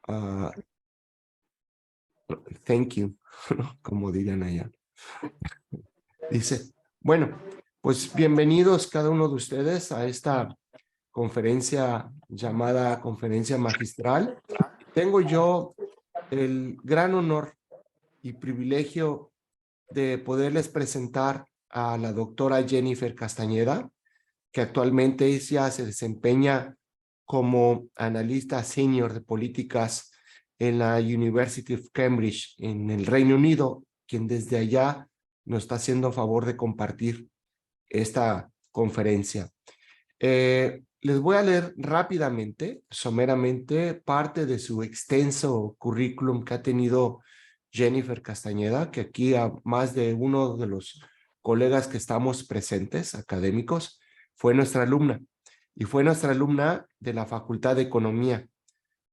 uh, thank you, como dirían allá. Dice, bueno, pues bienvenidos cada uno de ustedes a esta conferencia llamada Conferencia Magistral. Tengo yo el gran honor y privilegio de poderles presentar a la doctora Jennifer Castañeda, que actualmente ella se desempeña como analista senior de políticas en la University of Cambridge en el Reino Unido, quien desde allá nos está haciendo favor de compartir esta conferencia. Les voy a leer rápidamente, someramente, parte de su extenso currículum que ha tenido Jennifer Castañeda, que aquí a más de uno de los colegas que estamos presentes, académicos, fue nuestra alumna, y fue nuestra alumna de la Facultad de Economía,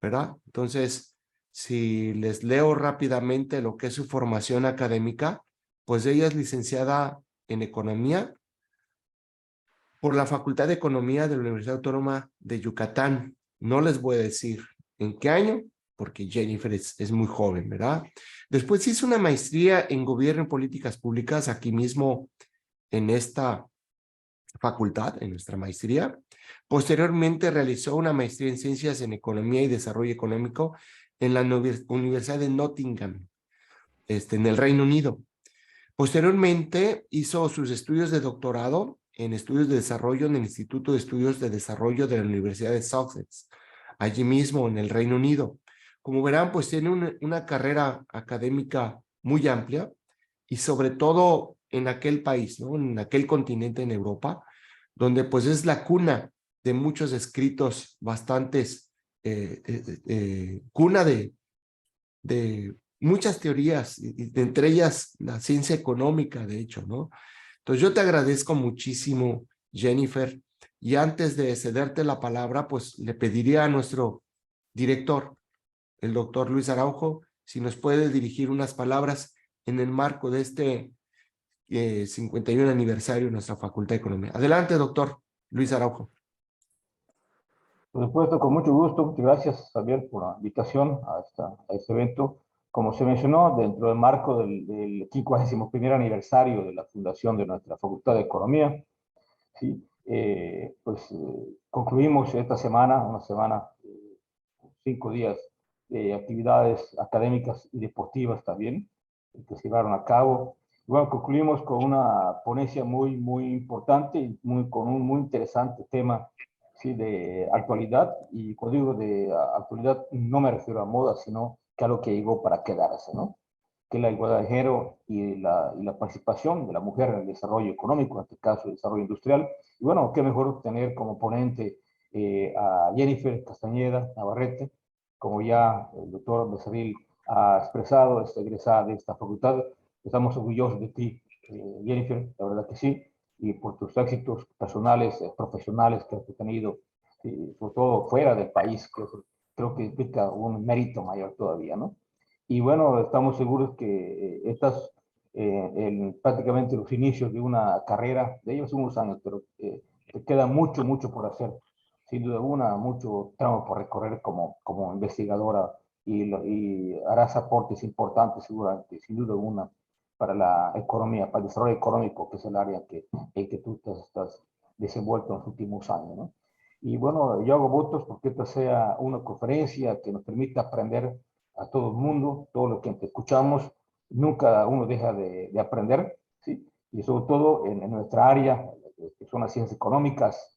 ¿verdad? Entonces, si les leo rápidamente lo que es su formación académica, pues ella es licenciada en Economía por la Facultad de Economía de la Universidad Autónoma de Yucatán. No les voy a decir en qué año, porque Jennifer es muy joven, ¿verdad? Después hizo una maestría en Gobierno y Políticas Públicas aquí mismo en esta facultad, en nuestra maestría. Posteriormente realizó una maestría en Ciencias en Economía y Desarrollo Económico en la Universidad de Nottingham, en el Reino Unido. Posteriormente hizo sus estudios de doctorado en estudios de desarrollo en el Instituto de Estudios de Desarrollo de la Universidad de Sussex, allí mismo en el Reino Unido. Como verán, pues tiene una carrera académica muy amplia y sobre todo en aquel país, ¿no? En aquel continente en Europa, donde pues es la cuna de muchos escritos bastantes, cuna de muchas teorías, y entre ellas la ciencia económica, de hecho, ¿no? Entonces yo te agradezco muchísimo, Jennifer, y antes de cederte la palabra, pues le pediría a nuestro director, el doctor Luis Araujo, si nos puede dirigir unas palabras en el marco de este 51 aniversario de nuestra Facultad de Economía. Adelante, doctor Luis Araujo. Por supuesto, con mucho gusto. Muchas gracias, Javier, por la invitación a este evento. Como se mencionó, dentro del marco del 51º aniversario de la fundación de nuestra Facultad de Economía, ¿sí? Concluimos esta semana, una semana, 5 días de actividades académicas y deportivas también, que se llevaron a cabo. Y bueno, concluimos con una ponencia muy importante y con un muy interesante tema, ¿sí? De actualidad. Y cuando digo de actualidad, no me refiero a moda, sino que a lo que llegó para quedarse, ¿no? Que es la igualdad de género y la participación de la mujer en el desarrollo económico, en este caso el desarrollo industrial. Y bueno, qué mejor tener como ponente a Jennifer Castañeda Navarrete, como ya el doctor Becerril ha expresado, es egresada de esta facultad. Estamos orgullosos de ti, Jennifer, la verdad que sí, y por tus éxitos personales, profesionales que has tenido, sobre todo fuera del país, que creo que implica un mérito mayor todavía, ¿no? Y bueno, estamos seguros que estás en prácticamente los inicios de una carrera, de ellos unos años, pero te queda mucho por hacer. Sin duda alguna, mucho tramo por recorrer como investigadora y harás aportes importantes seguramente, sin duda alguna, para la economía, para el desarrollo económico, que es el área en que tú estás desenvuelto en los últimos años, ¿no? Y bueno, yo hago votos porque esta sea una conferencia que nos permita aprender a todo el mundo, todo lo que escuchamos, nunca uno deja de aprender, ¿sí? Y sobre todo en nuestra área, que son las ciencias económicas,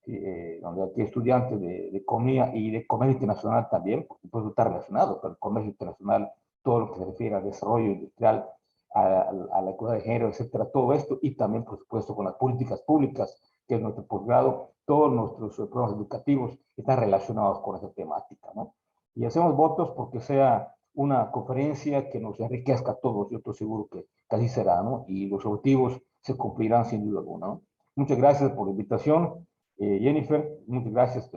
donde aquí hay estudiantes de economía y de comercio internacional también, porque puede estar relacionado con el comercio internacional, todo lo que se refiere al desarrollo industrial, a la equidad de género, etcétera, todo esto, y también, por supuesto, con las políticas públicas, que es nuestro posgrado, todos nuestros programas educativos están relacionados con esa temática, ¿no? Y hacemos votos porque sea una conferencia que nos enriquezca a todos, yo estoy seguro que así será, ¿no? Y los objetivos se cumplirán sin duda alguna, ¿no? Muchas gracias por la invitación, Jennifer, muchas gracias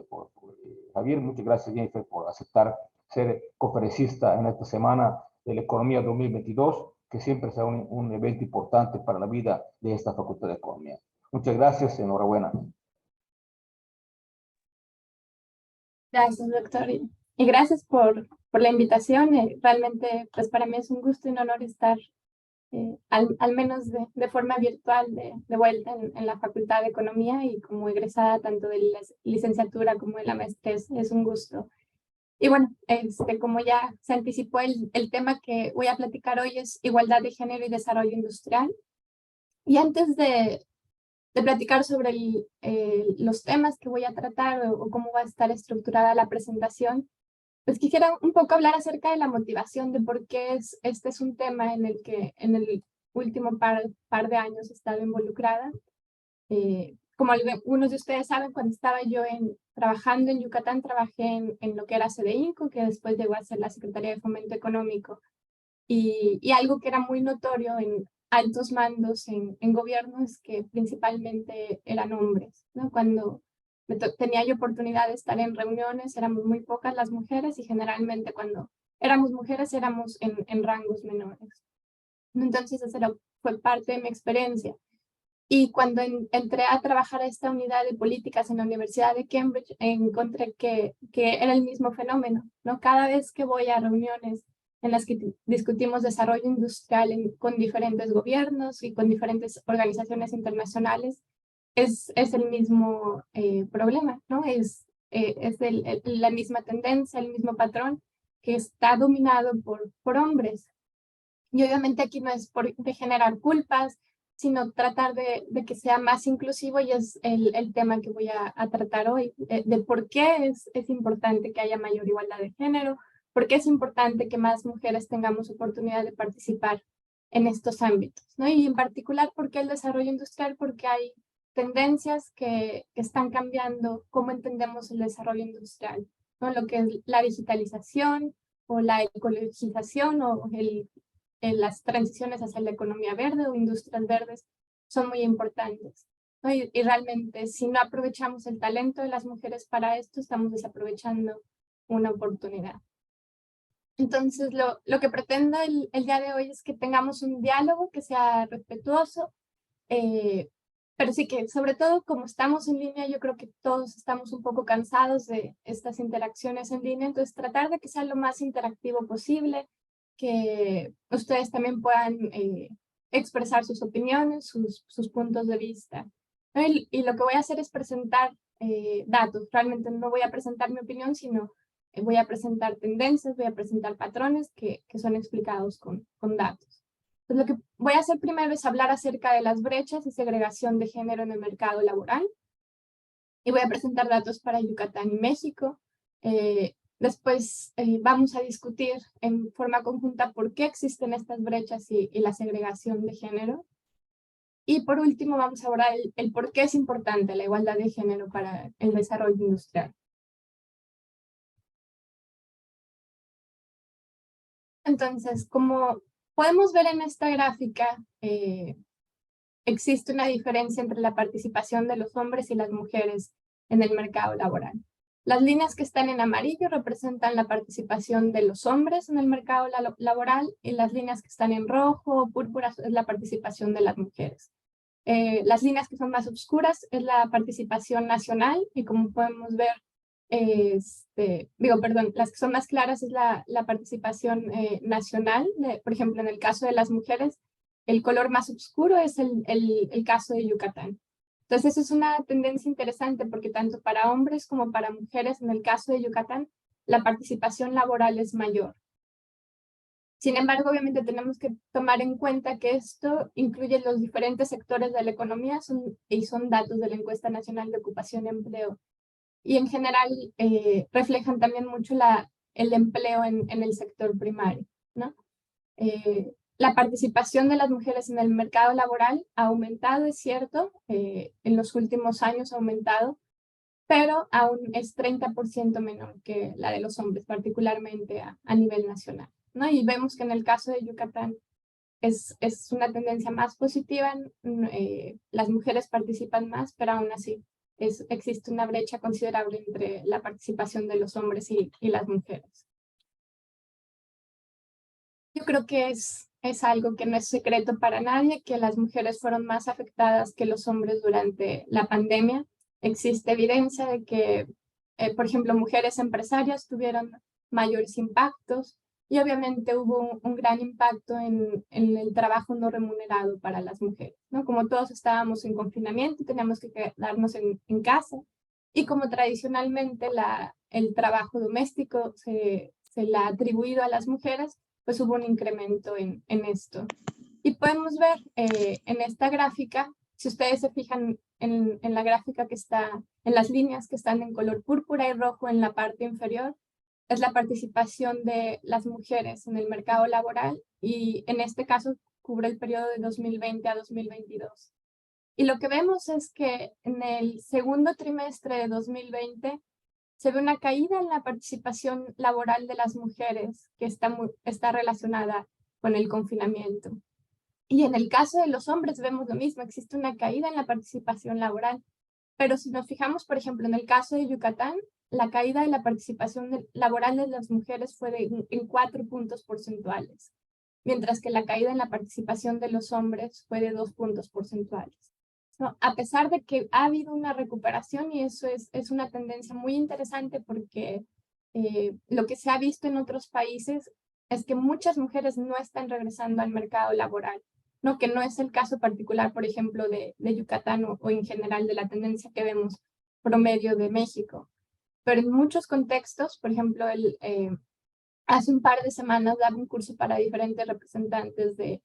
Javier, muchas gracias, Jennifer, por aceptar ser conferencista en esta semana de la Economía 2022, que siempre será un evento importante para la vida de esta Facultad de Economía. Muchas gracias, enhorabuena. Gracias, doctor. Y gracias por por la invitación. Realmente, pues para mí es un gusto y un honor estar al menos de forma virtual de vuelta en la Facultad de Economía, y como egresada tanto de la licenciatura como de la maestría es un gusto. Y bueno, como ya se anticipó, el tema que voy a platicar hoy es igualdad de género y desarrollo industrial. Y antes de platicar sobre los temas que voy a tratar o cómo va a estar estructurada la presentación, pues quisiera un poco hablar acerca de la motivación de por qué este es un tema en el que en el último par de años he estado involucrada. Como algunos de ustedes saben, cuando estaba yo trabajando en Yucatán, trabajé en lo que era SEDEINCO, que después llegó a ser la Secretaría de Fomento Económico. Y algo que era muy notorio en altos mandos en gobierno es que principalmente eran hombres, ¿no? Cuando tenía yo oportunidad de estar en reuniones, éramos muy pocas las mujeres, y generalmente cuando éramos mujeres éramos en rangos menores. Entonces esa fue parte de mi experiencia. Y cuando entré a trabajar a esta unidad de políticas en la Universidad de Cambridge, encontré que era el mismo fenómeno, ¿no? Cada vez que voy a reuniones en las que discutimos desarrollo industrial con diferentes gobiernos y con diferentes organizaciones internacionales, es el mismo problema, ¿no? Es la misma tendencia, el mismo patrón, que está dominado por hombres. Y obviamente aquí no es de generar culpas, sino tratar de que sea más inclusivo, y es el tema que voy a tratar hoy, de por qué es importante que haya mayor igualdad de género, por qué es importante que más mujeres tengamos oportunidad de participar en estos ámbitos, ¿no? Y en particular, ¿por qué el desarrollo industrial? Porque hay tendencias que están cambiando cómo entendemos el desarrollo industrial, ¿no? Lo que es la digitalización o la ecologización o las transiciones hacia la economía verde o industrias verdes son muy importantes, ¿no? Y realmente, si no aprovechamos el talento de las mujeres para esto, estamos desaprovechando una oportunidad. Entonces, lo que pretendo el día de hoy es que tengamos un diálogo que sea respetuoso, pero sí que, sobre todo, como estamos en línea, yo creo que todos estamos un poco cansados de estas interacciones en línea, entonces tratar de que sea lo más interactivo posible, que ustedes también puedan expresar sus opiniones, sus puntos de vista. Y lo que voy a hacer es presentar datos. Realmente no voy a presentar mi opinión, sino voy a presentar tendencias, voy a presentar patrones que son explicados con datos. Pues lo que voy a hacer primero es hablar acerca de las brechas y segregación de género en el mercado laboral. Y voy a presentar datos para Yucatán y México. Después vamos a discutir en forma conjunta por qué existen estas brechas y la segregación de género. Y por último vamos a abordar el por qué es importante la igualdad de género para el desarrollo industrial. Entonces, como podemos ver en esta gráfica, existe una diferencia entre la participación de los hombres y las mujeres en el mercado laboral. Las líneas que están en amarillo representan la participación de los hombres en el mercado laboral, y las líneas que están en rojo o púrpura es la participación de las mujeres. Las líneas que son más oscuras es la participación nacional, y como podemos ver, las que son más claras es la participación nacional. Por ejemplo, en el caso de las mujeres, el color más oscuro es el caso de Yucatán. Entonces, eso es una tendencia interesante, porque tanto para hombres como para mujeres, en el caso de Yucatán, la participación laboral es mayor. Sin embargo, obviamente tenemos que tomar en cuenta que esto incluye los diferentes sectores de la economía y son datos de la Encuesta Nacional de Ocupación y Empleo. Y en general reflejan también mucho el empleo en el sector primario, ¿no? La participación de las mujeres en el mercado laboral ha aumentado, es cierto, en los últimos años ha aumentado, pero aún es 30% menor que la de los hombres, particularmente a nivel nacional, ¿no? Y vemos que en el caso de Yucatán es una tendencia más positiva, las mujeres participan más, pero aún así existe una brecha considerable entre la participación de los hombres y las mujeres. Yo creo que es algo que no es secreto para nadie, que las mujeres fueron más afectadas que los hombres durante la pandemia. Existe evidencia de que, por ejemplo, mujeres empresarias tuvieron mayores impactos. Y obviamente hubo un gran impacto en el trabajo no remunerado para las mujeres, ¿no? Como todos estábamos en confinamiento, teníamos que quedarnos en casa. Y como tradicionalmente el trabajo doméstico se le ha atribuido a las mujeres, pues hubo un incremento en esto. Y podemos ver en esta gráfica, si ustedes se fijan en la gráfica que está, en las líneas que están en color púrpura y rojo en la parte inferior, es la participación de las mujeres en el mercado laboral y en este caso cubre el periodo de 2020 a 2022. Y lo que vemos es que en el segundo trimestre de 2020 se ve una caída en la participación laboral de las mujeres que está relacionada con el confinamiento. Y en el caso de los hombres vemos lo mismo, existe una caída en la participación laboral. Pero si nos fijamos, por ejemplo, en el caso de Yucatán, la caída de la participación laboral de las mujeres fue en 4 puntos porcentuales, mientras que la caída en la participación de los hombres fue de 2 puntos porcentuales. ¿No? A pesar de que ha habido una recuperación, y eso es una tendencia muy interesante porque lo que se ha visto en otros países es que muchas mujeres no están regresando al mercado laboral, ¿no? Que no es el caso particular, por ejemplo, de Yucatán o en general de la tendencia que vemos promedio de México. Pero en muchos contextos, por ejemplo, hace un par de semanas daba un curso para diferentes representantes de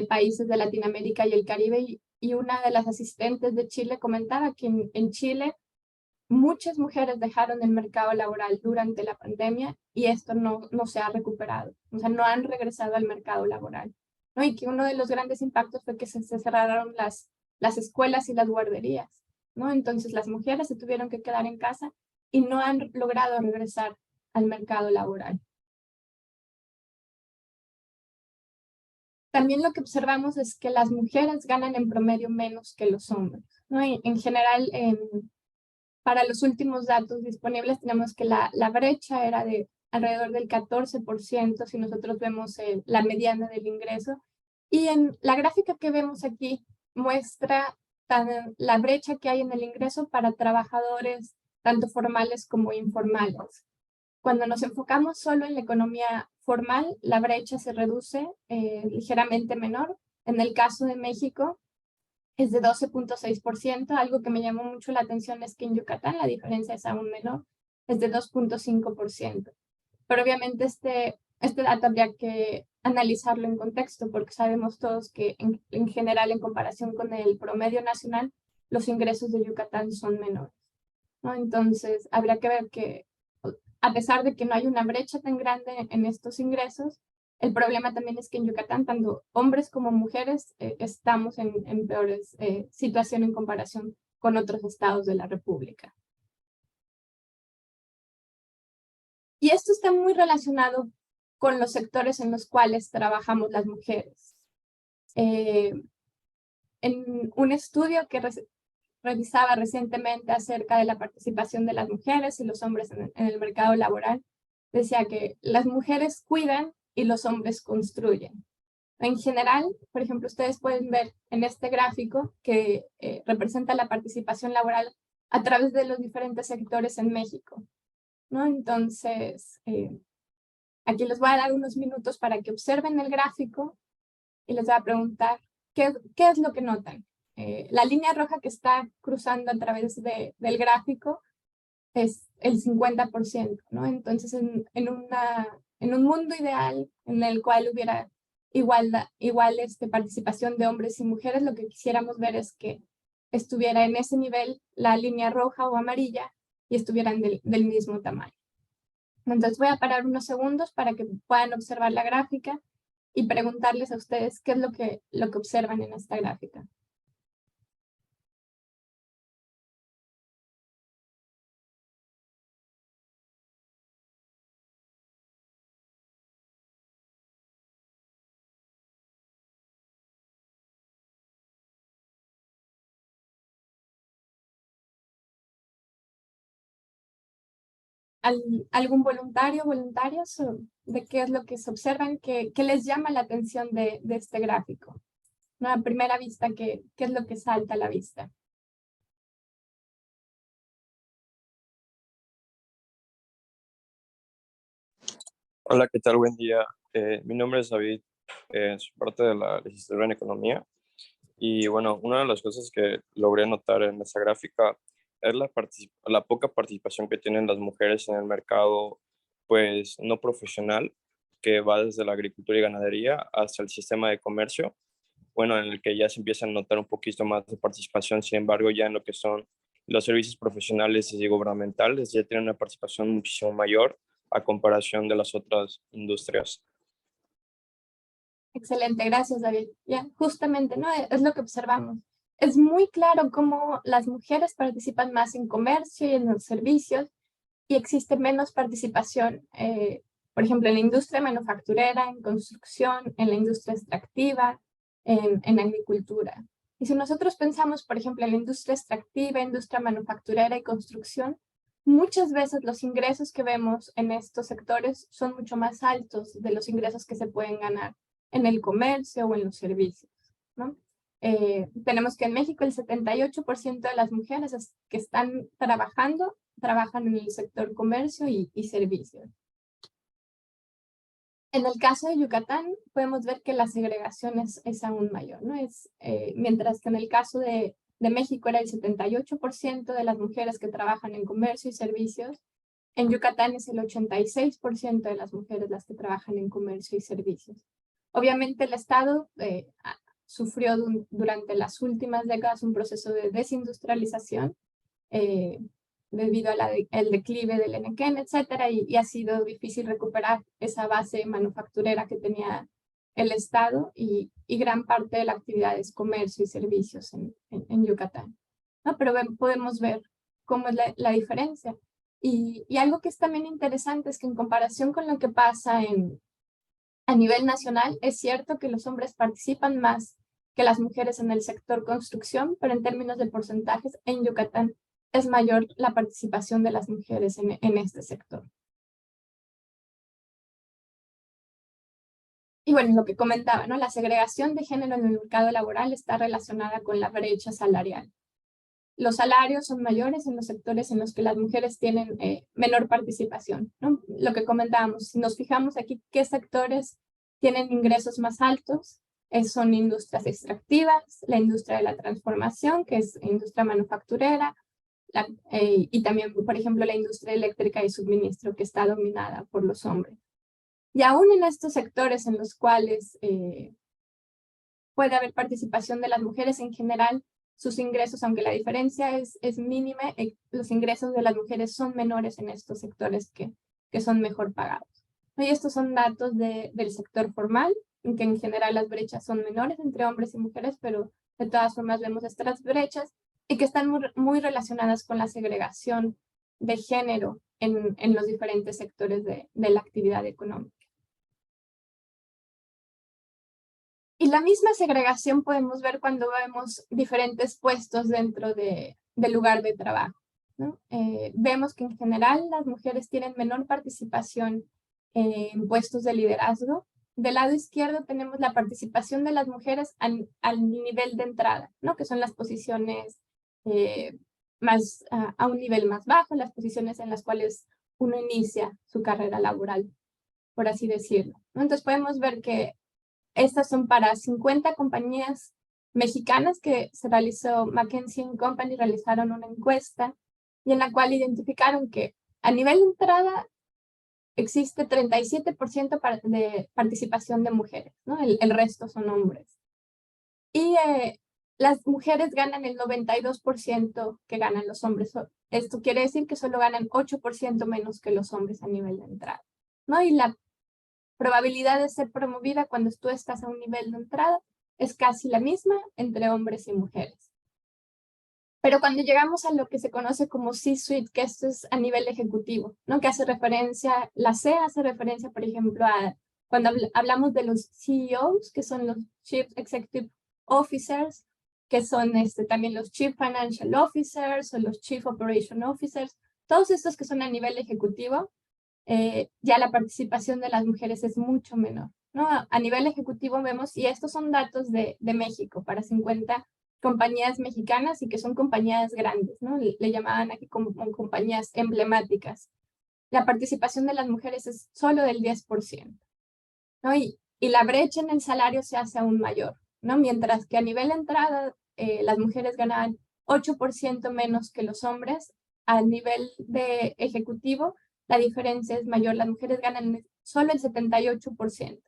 países de Latinoamérica y el Caribe y una de las asistentes de Chile comentaba que en Chile muchas mujeres dejaron el mercado laboral durante la pandemia y esto no se ha recuperado, o sea, no han regresado al mercado laboral, ¿no? Y que uno de los grandes impactos fue que se cerraron las escuelas y las guarderías, ¿no? Entonces las mujeres se tuvieron que quedar en casa y no han logrado regresar al mercado laboral. También lo que observamos es que las mujeres ganan en promedio menos que los hombres, ¿no? Y en general, para los últimos datos disponibles tenemos que la brecha era de alrededor del 14% si nosotros vemos la mediana del ingreso. Y en la gráfica que vemos aquí muestra la brecha que hay en el ingreso para trabajadores tanto formales como informales. Cuando nos enfocamos solo en la economía formal, la brecha se reduce ligeramente menor. En el caso de México, es de 12.6%. Algo que me llamó mucho la atención es que en Yucatán la diferencia es aún menor, es de 2.5%. Pero obviamente este dato habría que analizarlo en contexto porque sabemos todos que en general, en comparación con el promedio nacional, los ingresos de Yucatán son menores, ¿no? Entonces, habría que ver que a pesar de que no hay una brecha tan grande en estos ingresos, el problema también es que en Yucatán, tanto hombres como mujeres, estamos en peores situación en comparación con otros estados de la República. Y esto está muy relacionado con los sectores en los cuales trabajamos las mujeres. En un estudio que revisaba recientemente acerca de la participación de las mujeres y los hombres en el mercado laboral, decía que las mujeres cuidan y los hombres construyen. En general, por ejemplo, ustedes pueden ver en este gráfico que representa la participación laboral a través de los diferentes sectores en México, ¿no? Entonces, aquí les voy a dar unos minutos para que observen el gráfico y les voy a preguntar qué es lo que notan. La línea roja que está cruzando a través del gráfico es el 50%, ¿no? Entonces, en un mundo ideal en el cual hubiera igual participación de hombres y mujeres, lo que quisiéramos ver es que estuviera en ese nivel la línea roja o amarilla y estuvieran del mismo tamaño. Entonces voy a parar unos segundos para que puedan observar la gráfica y preguntarles a ustedes qué es lo que observan en esta gráfica. ¿Algún voluntario, voluntarios? ¿De qué es lo que se observan? ¿Qué les llama la atención de este gráfico? ¿No? A primera vista, ¿qué es lo que salta a la vista? Hola, ¿qué tal? Buen día. Mi nombre es David, soy parte de la licenciatura en Economía y bueno, una de las cosas que logré notar en esa gráfica es la poca participación que tienen las mujeres en el mercado, pues no profesional, que va desde la agricultura y ganadería hasta el sistema de comercio, bueno, en el que ya se empieza a notar un poquito más de participación. Sin embargo, ya en lo que son los servicios profesionales y gubernamentales ya tienen una participación muchísimo mayor a comparación de las otras industrias. Excelente, gracias David. Ya, justamente, ¿no? Es lo que observamos. Es muy claro cómo las mujeres participan más en comercio y en los servicios y existe menos participación, por ejemplo, en la industria manufacturera, en construcción, en la industria extractiva, en agricultura. Y si nosotros pensamos, por ejemplo, en la industria extractiva, industria manufacturera y construcción, muchas veces los ingresos que vemos en estos sectores son mucho más altos de los ingresos que se pueden ganar en el comercio o en los servicios, ¿no? Tenemos que en México el 78% de las mujeres que están trabajando trabajan en el sector comercio y servicios. En el caso de Yucatán, podemos ver que la segregación es aún mayor, ¿no? Mientras que en el caso de México era el 78% de las mujeres que trabajan en comercio y servicios, en Yucatán es el 86% de las mujeres las que trabajan en comercio y servicios. Obviamente el Estado sufrió durante las últimas décadas un proceso de desindustrialización, debido al declive del Enequén, etcétera, y ha sido difícil recuperar esa base manufacturera que tenía el Estado y gran parte de la actividad es comercio y servicios en Yucatán, ¿no? Pero podemos ver cómo es la diferencia. Y algo que es también interesante es que en comparación con lo que pasa a nivel nacional, es cierto que los hombres participan más que las mujeres en el sector construcción, pero en términos de porcentajes, en Yucatán es mayor la participación de las mujeres en este sector. Y bueno, lo que comentaba, ¿no? La segregación de género en el mercado laboral está relacionada con la brecha salarial. Los salarios son mayores en los sectores en los que las mujeres tienen menor participación, ¿no? Lo que comentábamos, si nos fijamos aquí, ¿qué sectores tienen ingresos más altos? Son industrias extractivas, la industria de la transformación, que es industria manufacturera, y también, por ejemplo, la industria eléctrica y suministro, que está dominada por los hombres. Y aún en estos sectores en los cuales puede haber participación de las mujeres en general, sus ingresos, aunque la diferencia es mínima, los ingresos de las mujeres son menores en estos sectores que son mejor pagados. Y estos son datos del sector formal, en que en general las brechas son menores entre hombres y mujeres, pero de todas formas vemos estas brechas y que están muy relacionadas con la segregación de género en los diferentes sectores de la actividad económica. Y la misma segregación podemos ver cuando vemos diferentes puestos dentro del lugar de trabajo, ¿no? Vemos que en general las mujeres tienen menor participación en puestos de liderazgo. Del lado izquierdo tenemos la participación de las mujeres al nivel de entrada, ¿no? Que son las posiciones a un nivel más bajo, las posiciones en las cuales uno inicia su carrera laboral, por así decirlo, ¿no? Entonces podemos ver que estas son para 50 compañías mexicanas que se realizó McKinsey & Company, realizaron una encuesta y en la cual identificaron que a nivel de entrada existe 37% de participación de mujeres, ¿no? El resto son hombres. Y las mujeres ganan el 92% que ganan los hombres. Esto quiere decir que solo ganan 8% menos que los hombres a nivel de entrada, ¿no? Y la probabilidad de ser promovida cuando tú estás a un nivel de entrada es casi la misma entre hombres y mujeres. Pero cuando llegamos a lo que se conoce como C-Suite, que esto es a nivel ejecutivo, ¿no? Que hace referencia, la C hace referencia, por ejemplo, a cuando hablamos de los CEOs, que son los Chief Executive Officers, que son también los Chief Financial Officers o los Chief Operation Officers, todos estos que son a nivel ejecutivo, ya la participación de las mujeres es mucho menor, ¿no? A nivel ejecutivo vemos, y estos son datos de México, para 50 compañías mexicanas y que son compañías grandes, ¿no? Le llamaban aquí como compañías emblemáticas. la participación de las mujeres es solo del 10%, ¿no? Y la brecha en el salario se hace aún mayor, ¿no? Mientras que a nivel de entrada las mujeres ganaban 8% menos que los hombres, a nivel de ejecutivo la diferencia es mayor, las mujeres ganan solo el 78%,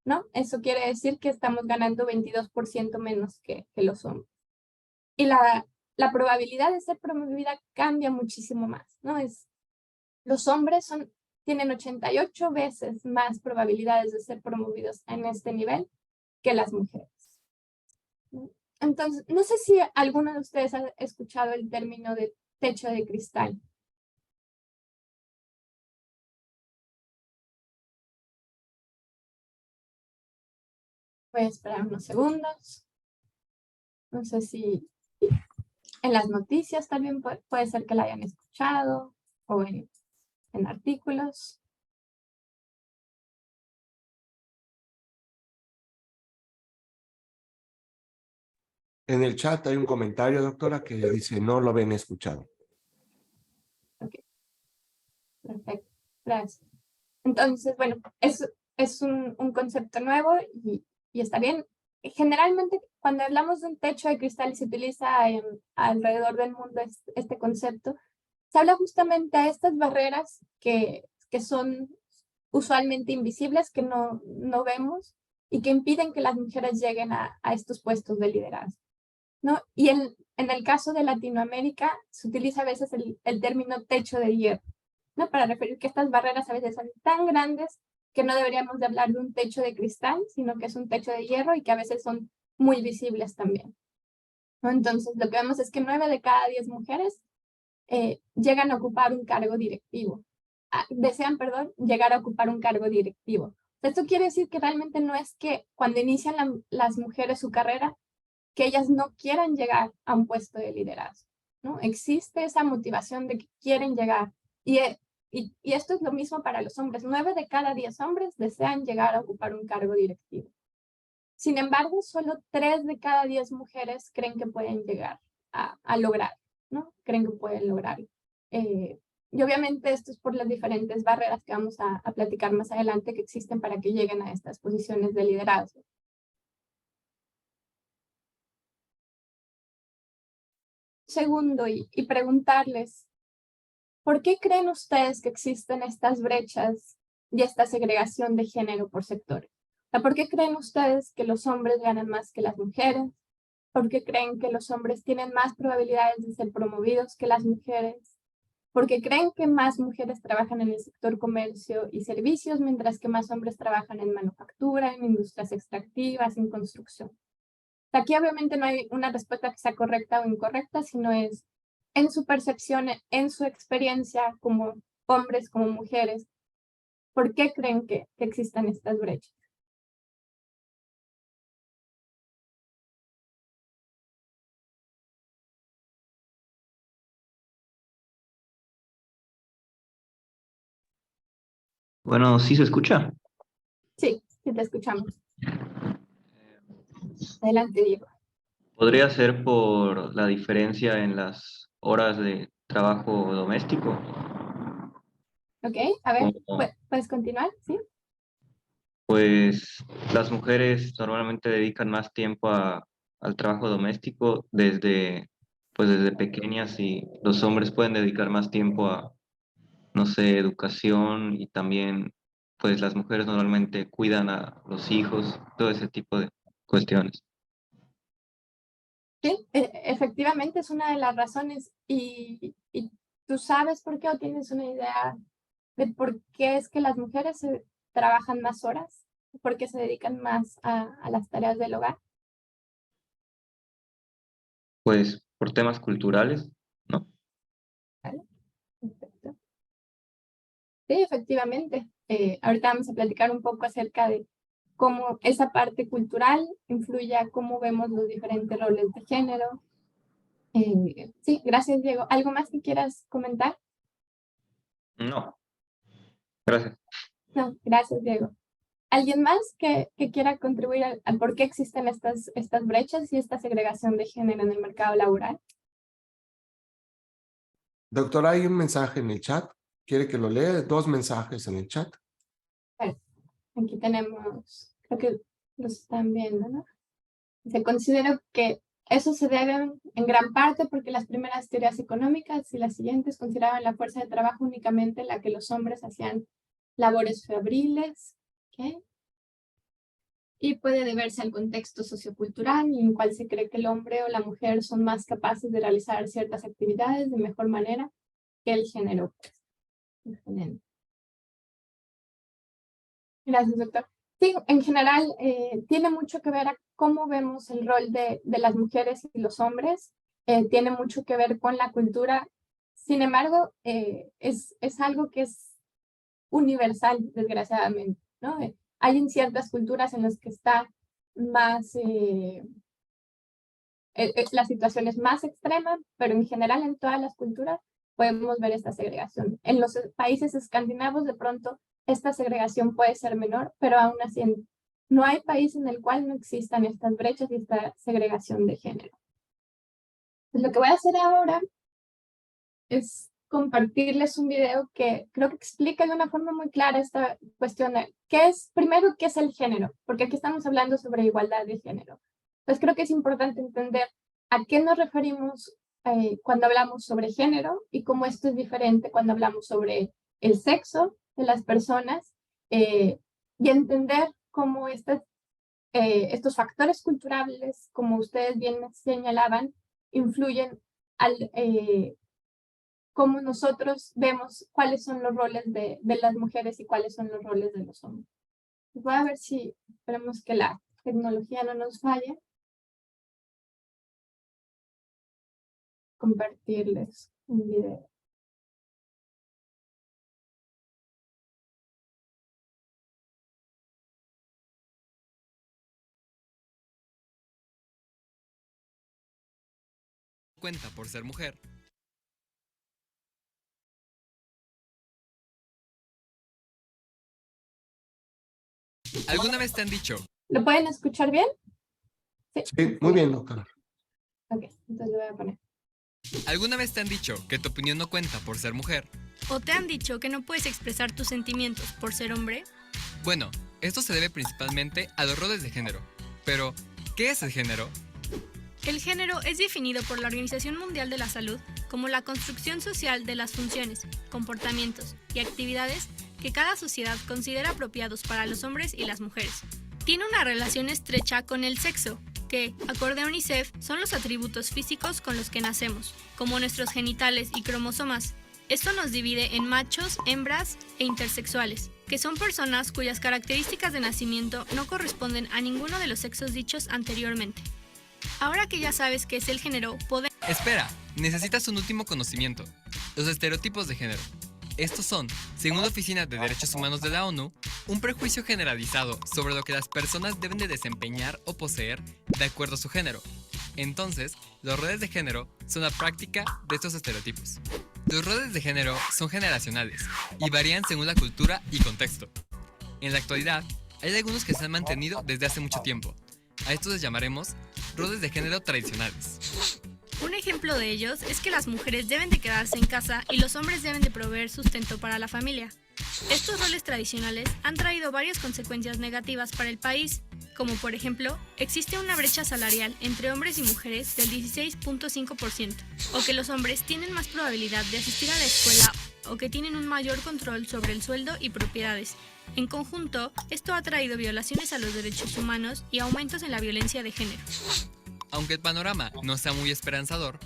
¿no? Eso quiere decir que estamos ganando 22% menos que los hombres. Y la probabilidad de ser promovida cambia muchísimo más, ¿no? Los hombres tienen 88 veces más probabilidades de ser promovidos en este nivel que las mujeres. Entonces, no sé si alguno de ustedes ha escuchado el término de techo de cristal. Voy a esperar unos segundos. No sé si en las noticias también puede ser que la hayan escuchado o en artículos. En el chat hay un comentario, doctora, que dice no lo habían escuchado. Ok, perfecto, gracias. Entonces, bueno, es un concepto nuevo y está bien. Generalmente, cuando hablamos de un techo de cristal, se utiliza alrededor del mundo este concepto. Se habla justamente a estas barreras que son usualmente invisibles, que no vemos y que impiden que las mujeres lleguen a estos puestos de liderazgo, ¿no? Y en el caso de Latinoamérica se utiliza a veces el término techo de hierro, ¿no? Para referir que estas barreras a veces son tan grandes que no deberíamos de hablar de un techo de cristal, sino que es un techo de hierro y que a veces son muy visibles también, ¿no? Entonces, lo que vemos es que 9 de cada 10 mujeres llegan a ocupar un cargo directivo. Desean, llegar a ocupar un cargo directivo. Esto quiere decir que realmente no es que cuando inician las mujeres su carrera, que ellas no quieran llegar a un puesto de liderazgo, ¿no? Existe esa motivación de que quieren llegar. Y esto es lo mismo para los hombres. 9 de cada 10 hombres desean llegar a ocupar un cargo directivo. Sin embargo, solo 3 de cada 10 mujeres creen que pueden llegar a lograr, ¿no? Creen que pueden lograrlo. Y obviamente esto es por las diferentes barreras que vamos a platicar más adelante que existen para que lleguen a estas posiciones de liderazgo. Segundo, y preguntarles, ¿por qué creen ustedes que existen estas brechas y esta segregación de género por sectores? ¿Por qué creen ustedes que los hombres ganan más que las mujeres? ¿Por qué creen que los hombres tienen más probabilidades de ser promovidos que las mujeres? ¿Por qué creen que más mujeres trabajan en el sector comercio y servicios, mientras que más hombres trabajan en manufactura, en industrias extractivas, en construcción? Aquí obviamente no hay una respuesta que sea correcta o incorrecta, sino es en su percepción, en su experiencia como hombres, como mujeres, ¿por qué creen que existen estas brechas? Bueno, ¿sí se escucha? Sí, sí te escuchamos. Adelante, Diego. ¿Podría ser por la diferencia en las horas de trabajo doméstico? Ok, a ver, Como, ¿puedes continuar? Sí. pues las mujeres normalmente dedican más tiempo al trabajo doméstico desde pequeñas y los hombres pueden dedicar más tiempo a, no sé, educación y también, pues las mujeres normalmente cuidan a los hijos, todo ese tipo de cuestiones. Sí, efectivamente es una de las razones y tú sabes por qué o tienes una idea de por qué es que las mujeres trabajan más horas, por qué se dedican más a las tareas del hogar. Pues por temas culturales, ¿no? ¿Vale? Perfecto. Sí, efectivamente. Ahorita vamos a platicar un poco acerca de cómo esa parte cultural influye a cómo vemos los diferentes roles de género. Sí, gracias, Diego. ¿Algo más que quieras comentar? No, gracias. No, gracias, Diego. ¿Alguien más que quiera contribuir al por qué existen estas brechas y esta segregación de género en el mercado laboral? Doctora, hay un mensaje en el chat ¿Quiere que lo lea? 2 mensajes en el chat. Aquí tenemos, creo que los están viendo, ¿no? Se considera que eso se debe en gran parte porque las primeras teorías económicas y las siguientes consideraban la fuerza de trabajo únicamente la que los hombres hacían labores febriles, ¿okay? Y puede deberse al contexto sociocultural en el cual se cree que el hombre o la mujer son más capaces de realizar ciertas actividades de mejor manera que el género. Excelente. Gracias, doctor. Sí, en general tiene mucho que ver a cómo vemos el rol de las mujeres y los hombres. Tiene mucho que ver con la cultura. Sin embargo, es algo que es universal, desgraciadamente, ¿no? Hay en ciertas culturas en las que está más, la situación es más extrema, pero en general en todas las culturas podemos ver esta segregación. En los países escandinavos de pronto esta segregación puede ser menor, pero aún así no hay país en el cual no existan estas brechas y esta segregación de género. Pues lo que voy a hacer ahora es compartirles un video que creo que explica de una forma muy clara esta cuestión de qué es el género, porque aquí estamos hablando sobre igualdad de género. Pues creo que es importante entender a qué nos referimos cuando hablamos sobre género y cómo esto es diferente cuando hablamos sobre el sexo de las personas y entender cómo estos factores culturales, como ustedes bien señalaban, influyen al cómo nosotros vemos cuáles son los roles de las mujeres y cuáles son los roles de los hombres. Voy a ver si esperemos que la tecnología no nos falle. Compartirles un video. Cuenta por ser mujer. ¿Alguna vez te han dicho? ¿Lo pueden escuchar bien? Sí, muy bien, doctora. Ok, entonces lo voy a poner. ¿Alguna vez te han dicho que tu opinión no cuenta por ser mujer? ¿O te han dicho que no puedes expresar tus sentimientos por ser hombre? Bueno, esto se debe principalmente a los roles de género. Pero, ¿qué es el género? El género es definido por la Organización Mundial de la Salud como la construcción social de las funciones, comportamientos y actividades que cada sociedad considera apropiados para los hombres y las mujeres. Tiene una relación estrecha con el sexo, que, acorde a UNICEF, son los atributos físicos con los que nacemos, como nuestros genitales y cromosomas. Esto nos divide en machos, hembras e intersexuales, que son personas cuyas características de nacimiento no corresponden a ninguno de los sexos dichos anteriormente. Ahora que ya sabes qué es el género, podemos... Espera, necesitas un último conocimiento. Los estereotipos de género. Estos son, según la Oficina de Derechos Humanos de la ONU, un prejuicio generalizado sobre lo que las personas deben de desempeñar o poseer de acuerdo a su género. Entonces, los roles de género son la práctica de estos estereotipos. Los roles de género son generacionales y varían según la cultura y contexto. En la actualidad, hay algunos que se han mantenido desde hace mucho tiempo. A estos les llamaremos roles de género tradicionales. Un ejemplo de ellos es que las mujeres deben de quedarse en casa y los hombres deben de proveer sustento para la familia. Estos roles tradicionales han traído varias consecuencias negativas para el país, como por ejemplo, existe una brecha salarial entre hombres y mujeres del 16.5%, o que los hombres tienen más probabilidad de asistir a la escuela o que tienen un mayor control sobre el sueldo y propiedades. En conjunto, esto ha traído violaciones a los derechos humanos y aumentos en la violencia de género. Aunque el panorama no sea muy esperanzador,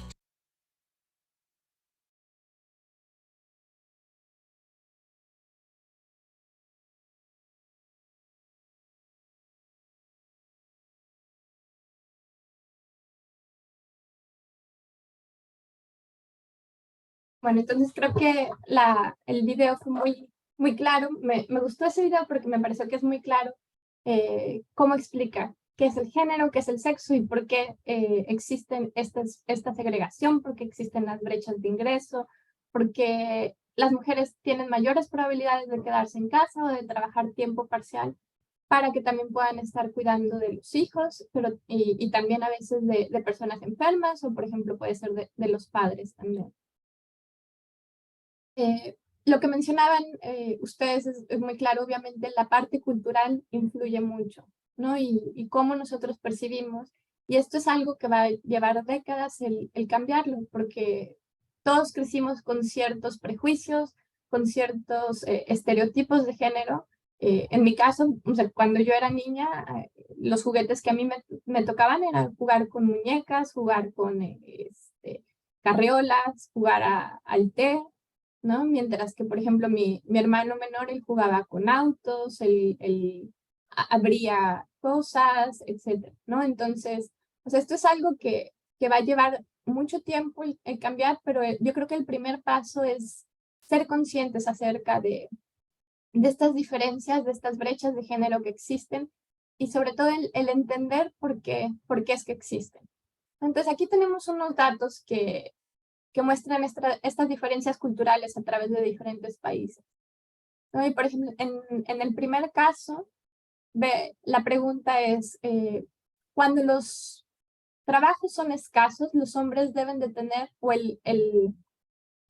Bueno, entonces creo que el video fue muy claro. Me gustó ese video porque me pareció que es muy claro cómo explica qué es el género, qué es el sexo y por qué existen esta segregación, por qué existen las brechas de ingreso, porque las mujeres tienen mayores probabilidades de quedarse en casa o de trabajar tiempo parcial para que también puedan estar cuidando de los hijos, y también a veces de personas enfermas o, por ejemplo, puede ser de los padres también. lo que mencionaban ustedes es muy claro, obviamente la parte cultural influye mucho, ¿no? Y cómo nosotros percibimos. Y esto es algo que va a llevar décadas el cambiarlo, porque todos crecimos con ciertos prejuicios, con ciertos estereotipos de género. En mi caso, o sea, cuando yo era niña, los juguetes que a mí me tocaban eran jugar con muñecas, jugar con carriolas, jugar al té, ¿no? Mientras que, por ejemplo, mi hermano menor, él jugaba con autos, él abría cosas, etcétera, ¿no? Entonces, o sea, esto es algo que va a llevar mucho tiempo el cambiar, pero yo creo que el primer paso es ser conscientes acerca de estas diferencias, de estas brechas de género que existen y sobre todo el entender por qué es que existen. Entonces, aquí tenemos unos datos que muestran estas diferencias culturales a través de diferentes países, ¿no? Y por ejemplo, en el primer caso, la pregunta es, cuando los trabajos son escasos, los hombres deben de tener, o el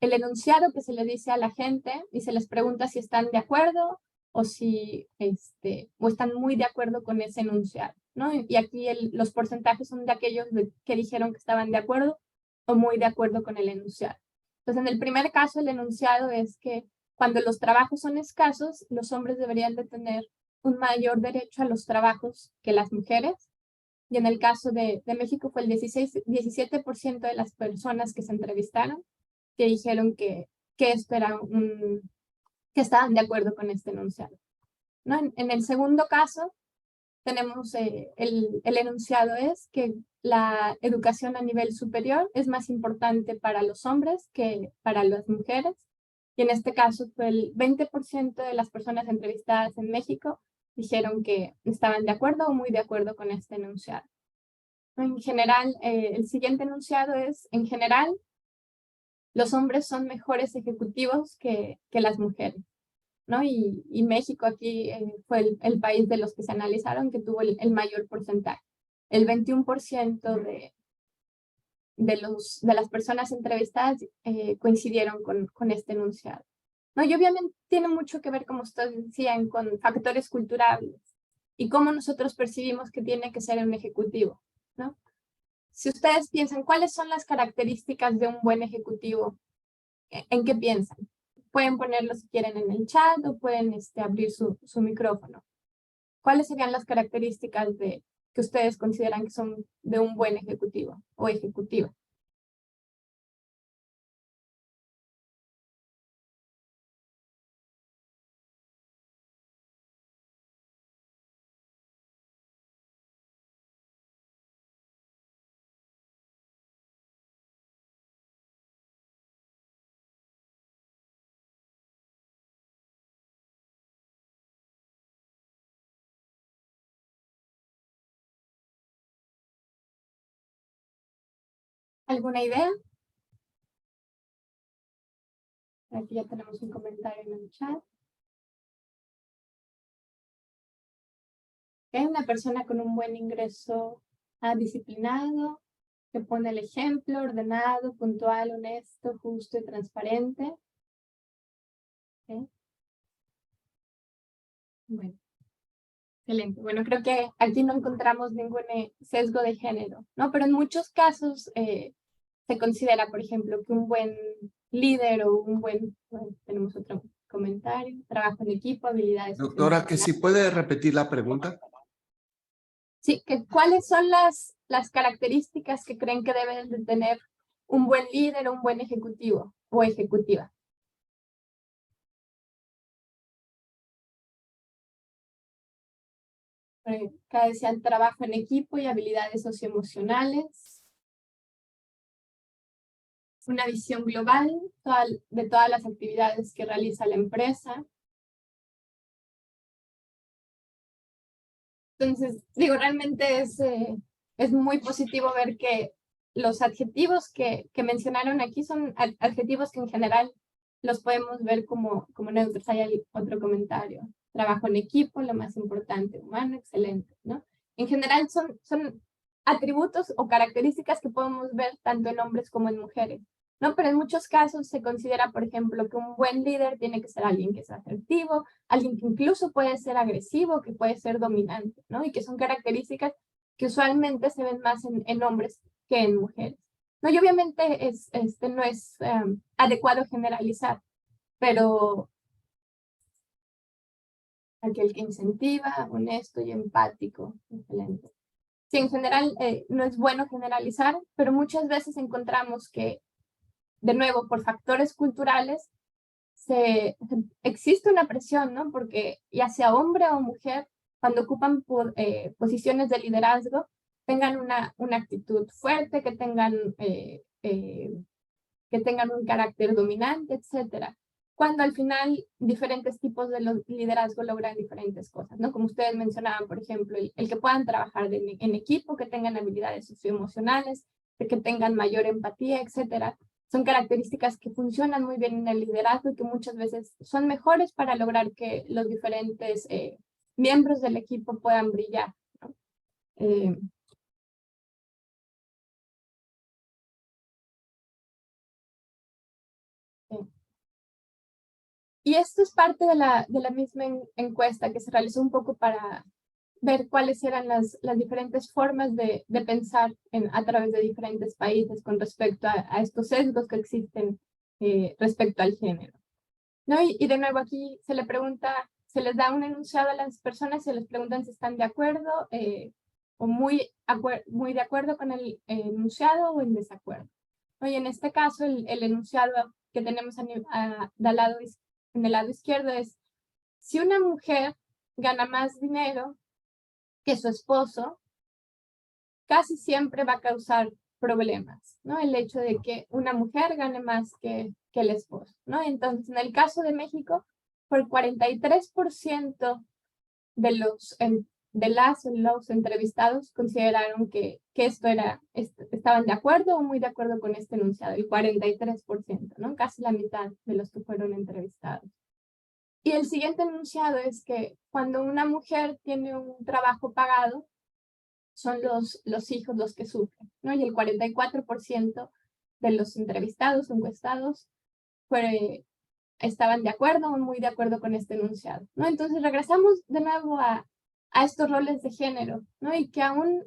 enunciado que se le dice a la gente y se les pregunta si están de acuerdo o si o están muy de acuerdo con ese enunciado, ¿no? Y aquí los porcentajes son de aquellos que dijeron que estaban de acuerdo o muy de acuerdo con el enunciado. Entonces, en el primer caso, el enunciado es que cuando los trabajos son escasos, los hombres deberían de tener un mayor derecho a los trabajos que las mujeres. Y en el caso de México fue el 17% de las personas que se entrevistaron que dijeron que esto era que estaban de acuerdo con este enunciado, ¿no? En el segundo caso, tenemos el enunciado es que la educación a nivel superior es más importante para los hombres que para las mujeres. Y en este caso fue el 20% de las personas entrevistadas en México dijeron que estaban de acuerdo o muy de acuerdo con este enunciado. En general, el siguiente enunciado es, en general, los hombres son mejores ejecutivos que las mujeres, ¿no? Y México aquí fue el país de los que se analizaron que tuvo el mayor porcentaje. El 21% de las personas entrevistadas coincidieron con este enunciado, ¿no? Y obviamente tiene mucho que ver, como ustedes decían, con factores culturales y cómo nosotros percibimos que tiene que ser un ejecutivo, ¿no? Si ustedes piensan, ¿cuáles son las características de un buen ejecutivo? ¿En qué piensan? Pueden ponerlo si quieren en el chat o pueden abrir su micrófono. ¿Cuáles serían las características que ustedes consideran que son de un buen ejecutivo o ejecutiva? ¿Alguna idea? Aquí ya tenemos un comentario en el chat. Es una persona con un buen ingreso disciplinado, que pone el ejemplo, ordenado, puntual, honesto, justo y transparente. ¿Okay? Bueno, excelente. Bueno, creo que aquí no encontramos ningún sesgo de género, ¿no? Pero en muchos casos se considera, por ejemplo, que un buen líder o bueno, tenemos otro comentario, trabajo en equipo, habilidades. Doctora, que si puede repetir la pregunta. Sí, ¿cuáles son las características que creen que deben de tener un buen líder o un buen ejecutivo o ejecutiva? Acá decían trabajo en equipo y habilidades socioemocionales. Una visión global de todas las actividades que realiza la empresa. Entonces, digo, realmente es muy positivo ver que los adjetivos que mencionaron aquí son adjetivos que en general los podemos ver como neutros. Hay otro comentario. Trabajo en equipo, lo más importante, humano, excelente, ¿no? En general son atributos o características que podemos ver tanto en hombres como en mujeres. ¿no? Pero en muchos casos se considera, por ejemplo, que un buen líder tiene que ser alguien que es asertivo, alguien que incluso puede ser agresivo, que puede ser dominante, ¿no? Y que son características que usualmente se ven más en hombres que en mujeres. No, y obviamente no es adecuado generalizar, pero aquel que incentiva, honesto y empático, excelente. Sí, en general no es bueno generalizar, pero muchas veces encontramos que, de nuevo, por factores culturales, existe una presión, ¿no? Porque ya sea hombre o mujer, cuando ocupan posiciones de liderazgo, tengan una actitud fuerte, que tengan un carácter dominante, etcétera. Cuando al final diferentes tipos de liderazgo logran diferentes cosas, ¿no? Como ustedes mencionaban, por ejemplo, el que puedan trabajar en equipo, que tengan habilidades socioemocionales, que tengan mayor empatía, etcétera. Son características que funcionan muy bien en el liderazgo y que muchas veces son mejores para lograr que los diferentes miembros del equipo puedan brillar, ¿no? Y esto es parte de la misma encuesta que se realizó un poco para ver cuáles eran las diferentes formas de pensar a través de diferentes países con respecto a estos sesgos que existen respecto al género, ¿no? Y de nuevo aquí se les da un enunciado a las personas, se les preguntan si están de acuerdo o muy de acuerdo con el enunciado o en desacuerdo, ¿no? Y en este caso el enunciado que tenemos en el lado izquierdo es: si una mujer gana más dinero que su esposo, casi siempre va a causar problemas, ¿no? El hecho de que una mujer gane más que el esposo, ¿no? Entonces, en el caso de México, por el 43% de los entrevistados consideraron que estaban de acuerdo o muy de acuerdo con este enunciado, el 43%, ¿no? Casi la mitad de los que fueron entrevistados. Y el siguiente enunciado es que cuando una mujer tiene un trabajo pagado, son los hijos los que sufren, ¿no? Y el 44% de los entrevistados o encuestados estaban de acuerdo o muy de acuerdo con este enunciado, ¿no? Entonces regresamos de nuevo a estos roles de género, ¿no? Y que aún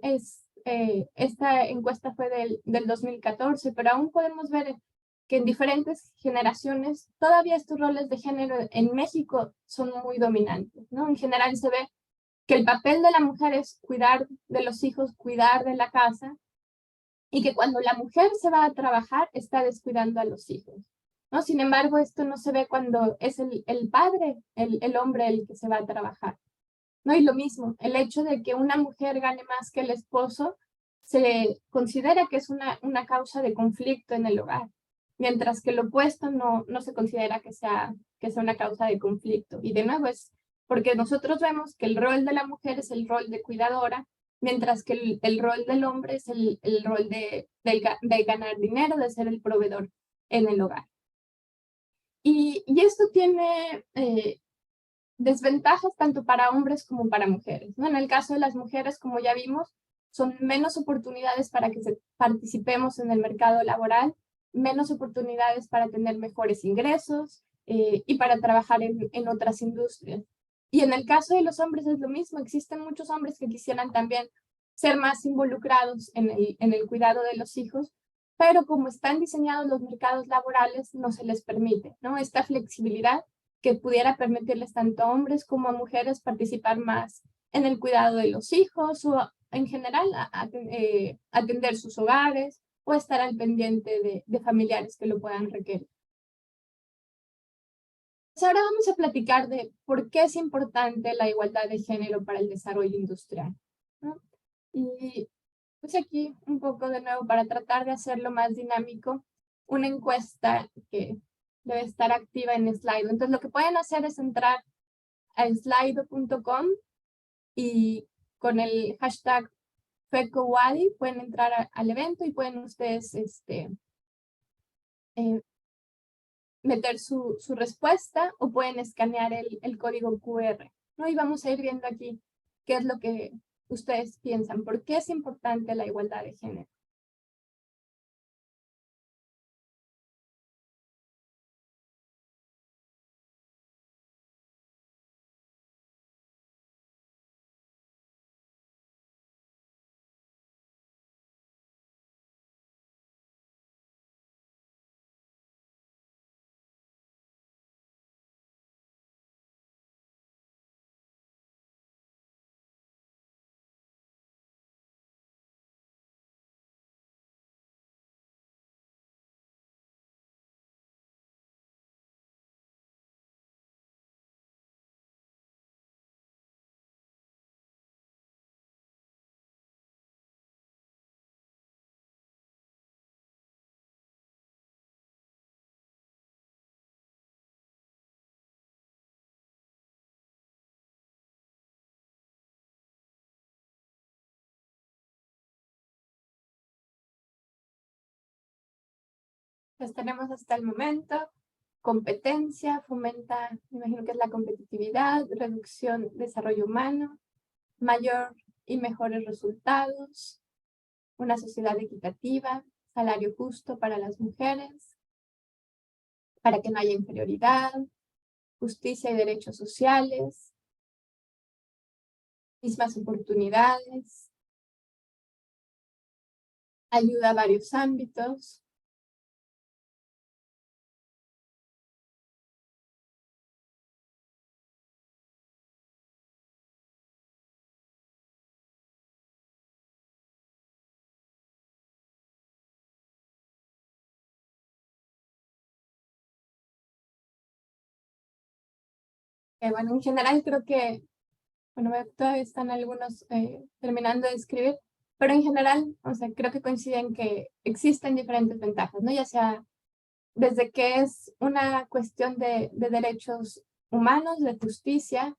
esta encuesta fue del 2014, pero aún podemos ver que en diferentes generaciones todavía estos roles de género en México son muy dominantes, ¿no? En general se ve que el papel de la mujer es cuidar de los hijos, cuidar de la casa, y que cuando la mujer se va a trabajar está descuidando a los hijos, ¿no? Sin embargo, esto no se ve cuando es el padre, el hombre, el que se va a trabajar, ¿no? Y lo mismo, el hecho de que una mujer gane más que el esposo se considera que es una causa de conflicto en el hogar, mientras que lo opuesto no se considera que sea una causa de conflicto. Y de nuevo es porque nosotros vemos que el rol de la mujer es el rol de cuidadora, mientras que el rol del hombre es el rol de ganar dinero, de ser el proveedor en el hogar. Y esto tiene desventajas tanto para hombres como para mujeres, ¿no? En el caso de las mujeres, como ya vimos, son menos oportunidades para que participemos en el mercado laboral, menos oportunidades para tener mejores ingresos y para trabajar en otras industrias. Y en el caso de los hombres es lo mismo, existen muchos hombres que quisieran también ser más involucrados en el cuidado de los hijos, pero como están diseñados los mercados laborales, no se les permite, ¿no? Esta flexibilidad que pudiera permitirles tanto a hombres como a mujeres participar más en el cuidado de los hijos o en general atender sus hogares o estar al pendiente de familiares que lo puedan requerir. Pues ahora vamos a platicar de por qué es importante la igualdad de género para el desarrollo industrial, ¿no? Y pues aquí un poco de nuevo para tratar de hacerlo más dinámico, una encuesta que debe estar activa en Slido. Entonces lo que pueden hacer es entrar a slido.com y con el hashtag FECOWADI pueden entrar al evento y pueden ustedes meter su respuesta o pueden escanear el código QR, ¿no? Y vamos a ir viendo aquí qué es lo que ustedes piensan, por qué es importante la igualdad de género. pues tenemos hasta el momento competencia, fomenta, me imagino que es la competitividad, reducción, desarrollo humano, mayor y mejores resultados, una sociedad equitativa, salario justo para las mujeres, para que no haya inferioridad, justicia y derechos sociales, mismas oportunidades, ayuda a varios ámbitos, bueno, en general creo que, bueno, todavía están algunos terminando de escribir, pero en general, o sea, creo que coinciden que existen diferentes ventajas, ¿no? Ya sea desde que es una cuestión de derechos humanos, de justicia,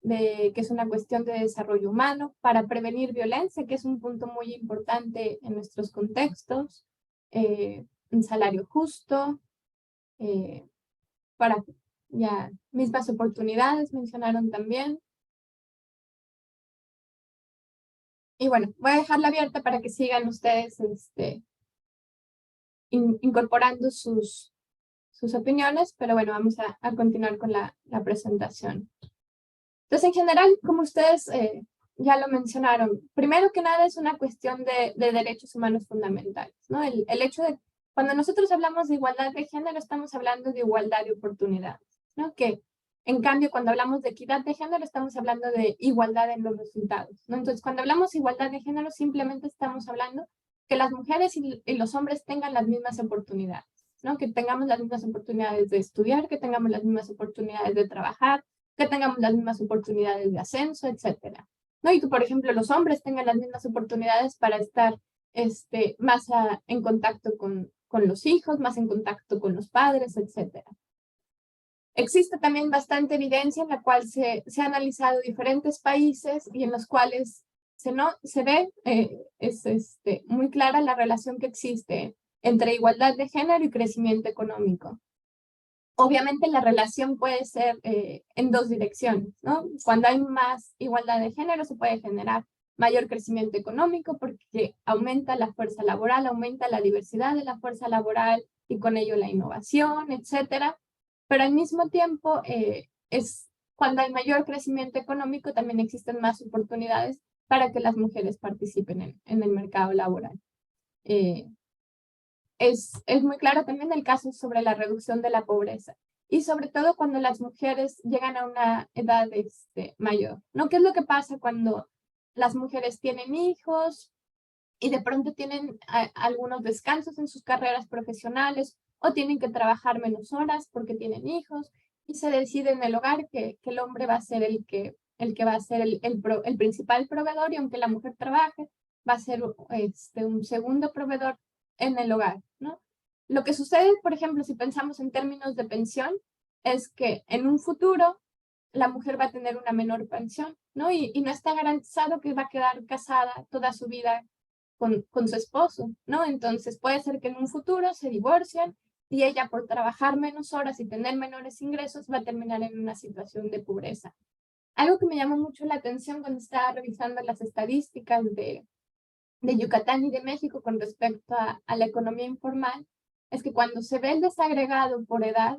de que es una cuestión de desarrollo humano, para prevenir violencia, que es un punto muy importante en nuestros contextos, un salario justo, para ya mismas oportunidades, mencionaron también. Y bueno, voy a dejarla abierta para que sigan ustedes incorporando sus opiniones, pero bueno, vamos a continuar con la presentación. Entonces, en general, como ustedes ya lo mencionaron, primero que nada es una cuestión de derechos humanos fundamentales, ¿no? El hecho de, cuando nosotros hablamos de igualdad de género, estamos hablando de igualdad de oportunidades, ¿no? Que, en cambio, cuando hablamos de equidad de género, estamos hablando de igualdad en los resultados, ¿no? Entonces, cuando hablamos de igualdad de género, simplemente estamos hablando que las mujeres y los hombres tengan las mismas oportunidades, ¿no? Que tengamos las mismas oportunidades de estudiar, que tengamos las mismas oportunidades de trabajar, que tengamos las mismas oportunidades de ascenso, etcétera, ¿no? Y que, por ejemplo, los hombres tengan las mismas oportunidades para estar más en contacto con los hijos, más en contacto con los padres, etcétera. Existe también bastante evidencia en la cual se ha analizado diferentes países y en los cuales se ve, es muy clara la relación que existe entre igualdad de género y crecimiento económico. Obviamente la relación puede ser en dos direcciones, ¿no? Cuando hay más igualdad de género se puede generar mayor crecimiento económico porque aumenta la fuerza laboral, aumenta la diversidad de la fuerza laboral y con ello la innovación, etcétera. Pero al mismo tiempo, cuando hay mayor crecimiento económico también existen más oportunidades para que las mujeres participen en el mercado laboral. Es muy claro también el caso sobre la reducción de la pobreza y sobre todo cuando las mujeres llegan a una edad mayor, ¿no? ¿Qué es lo que pasa cuando las mujeres tienen hijos y de pronto tienen algunos descansos en sus carreras profesionales o tienen que trabajar menos horas porque tienen hijos y se decide en el hogar que el hombre va a ser el que va a ser el principal proveedor y aunque la mujer trabaje, va a ser un segundo proveedor en el hogar, ¿no? Lo que sucede, por ejemplo, si pensamos en términos de pensión, es que en un futuro la mujer va a tener una menor pensión, ¿no? Y no está garantizado que va a quedar casada toda su vida con su esposo, ¿no? Entonces puede ser que en un futuro se divorcien y ella por trabajar menos horas y tener menores ingresos va a terminar en una situación de pobreza. Algo que me llamó mucho la atención cuando estaba revisando las estadísticas de Yucatán y de México con respecto a la economía informal, es que cuando se ve el desagregado por edad,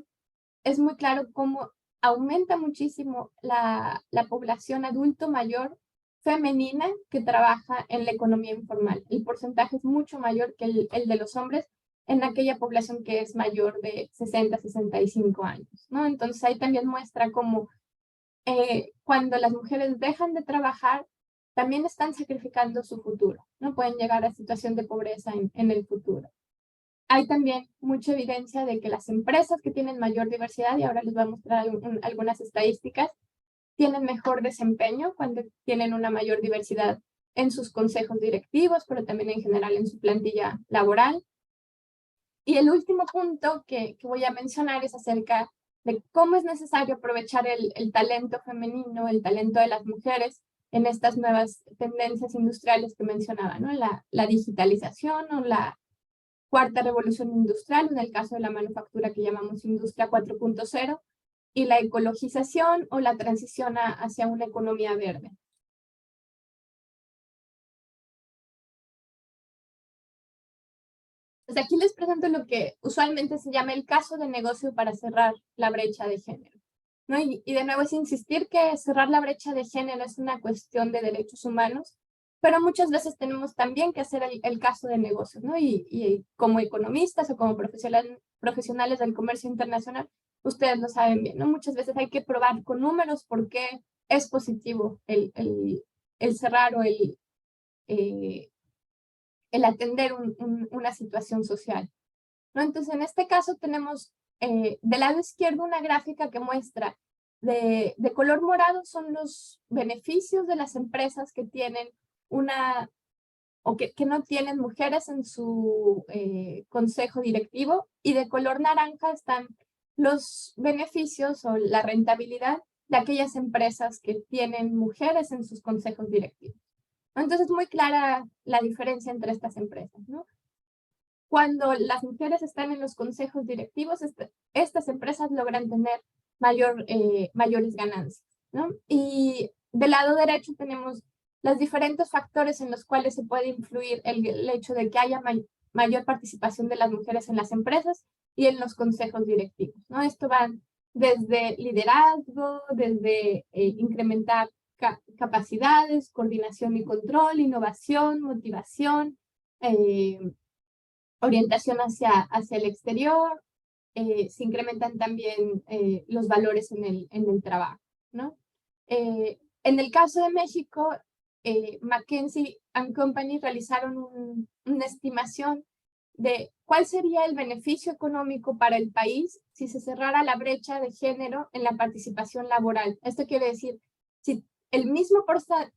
es muy claro cómo aumenta muchísimo la población adulto mayor femenina que trabaja en la economía informal. El porcentaje es mucho mayor que el de los hombres en aquella población que es mayor de 60 a 65 años, ¿no? Entonces ahí también muestra cómo cuando las mujeres dejan de trabajar, también están sacrificando su futuro, ¿no? Pueden llegar a situación de pobreza en el futuro. Hay también mucha evidencia de que las empresas que tienen mayor diversidad, y ahora les voy a mostrar algunas estadísticas, tienen mejor desempeño cuando tienen una mayor diversidad en sus consejos directivos, pero también en general en su plantilla laboral. Y el último punto que voy a mencionar es acerca de cómo es necesario aprovechar el talento femenino, el talento de las mujeres en estas nuevas tendencias industriales que mencionaba, ¿no? La digitalización o la cuarta revolución industrial, en el caso de la manufactura que llamamos industria 4.0, y la ecologización o la transición hacia una economía verde. Pues aquí les presento lo que usualmente se llama el caso de negocio para cerrar la brecha de género, ¿no? Y de nuevo es insistir que cerrar la brecha de género es una cuestión de derechos humanos, pero muchas veces tenemos también que hacer el caso de negocios, ¿no? Y como economistas o como profesionales del comercio internacional, ustedes lo saben bien, ¿no? Muchas veces hay que probar con números por qué es positivo el cerrar o el atender una situación social, ¿no? Entonces, en este caso tenemos del lado izquierdo una gráfica que muestra de color morado son los beneficios de las empresas que tienen que no tienen mujeres en su consejo directivo, y de color naranja están los beneficios o la rentabilidad de aquellas empresas que tienen mujeres en sus consejos directivos. Entonces es muy clara la diferencia entre estas empresas, ¿no? Cuando las mujeres están en los consejos directivos, estas empresas logran tener mayores ganancias, ¿no? Y del lado derecho tenemos los diferentes factores en los cuales se puede influir el hecho de que haya mayor participación de las mujeres en las empresas y en los consejos directivos, ¿no? Esto va desde liderazgo, desde incrementar capacidades, coordinación y control, innovación, motivación, orientación hacia el exterior. Se incrementan también los valores en el trabajo, ¿no? En el caso de México, McKinsey & Company realizaron una estimación de cuál sería el beneficio económico para el país si se cerrara la brecha de género en la participación laboral. Esto quiere decir, si el mismo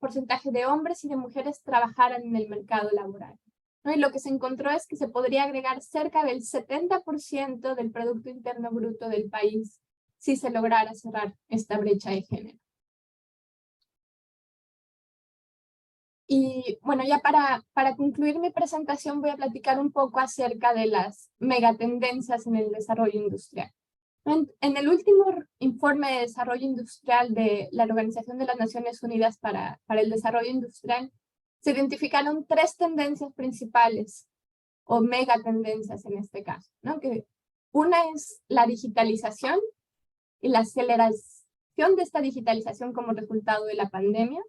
porcentaje de hombres y de mujeres trabajaran en el mercado laboral, ¿no? Y lo que se encontró es que se podría agregar cerca del 70% del Producto Interno Bruto del país si se lograra cerrar esta brecha de género. Y bueno, ya para concluir mi presentación voy a platicar un poco acerca de las megatendencias en el desarrollo industrial. En el último informe de desarrollo industrial de la Organización de las Naciones Unidas para el Desarrollo Industrial, se identificaron 3 tendencias principales, o megatendencias en este caso, ¿no? Que una es la digitalización y la aceleración de esta digitalización como resultado de la pandemia.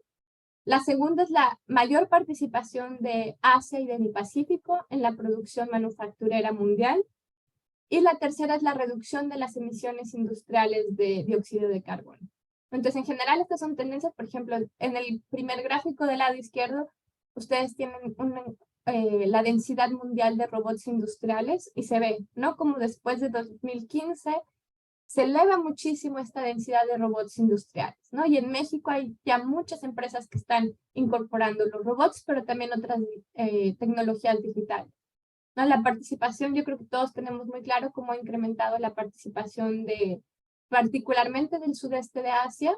La segunda es la mayor participación de Asia y del Pacífico en la producción manufacturera mundial. Y la tercera es la reducción de las emisiones industriales de dióxido de carbono. Entonces, en general, estas son tendencias. Por ejemplo, en el primer gráfico del lado izquierdo, ustedes tienen la densidad mundial de robots industriales y se ve, ¿no? Como después de 2015 se eleva muchísimo esta densidad de robots industriales, ¿no? Y en México hay ya muchas empresas que están incorporando los robots, pero también otras tecnologías digitales, ¿no? La participación, yo creo que todos tenemos muy claro cómo ha incrementado la participación particularmente del sudeste de Asia,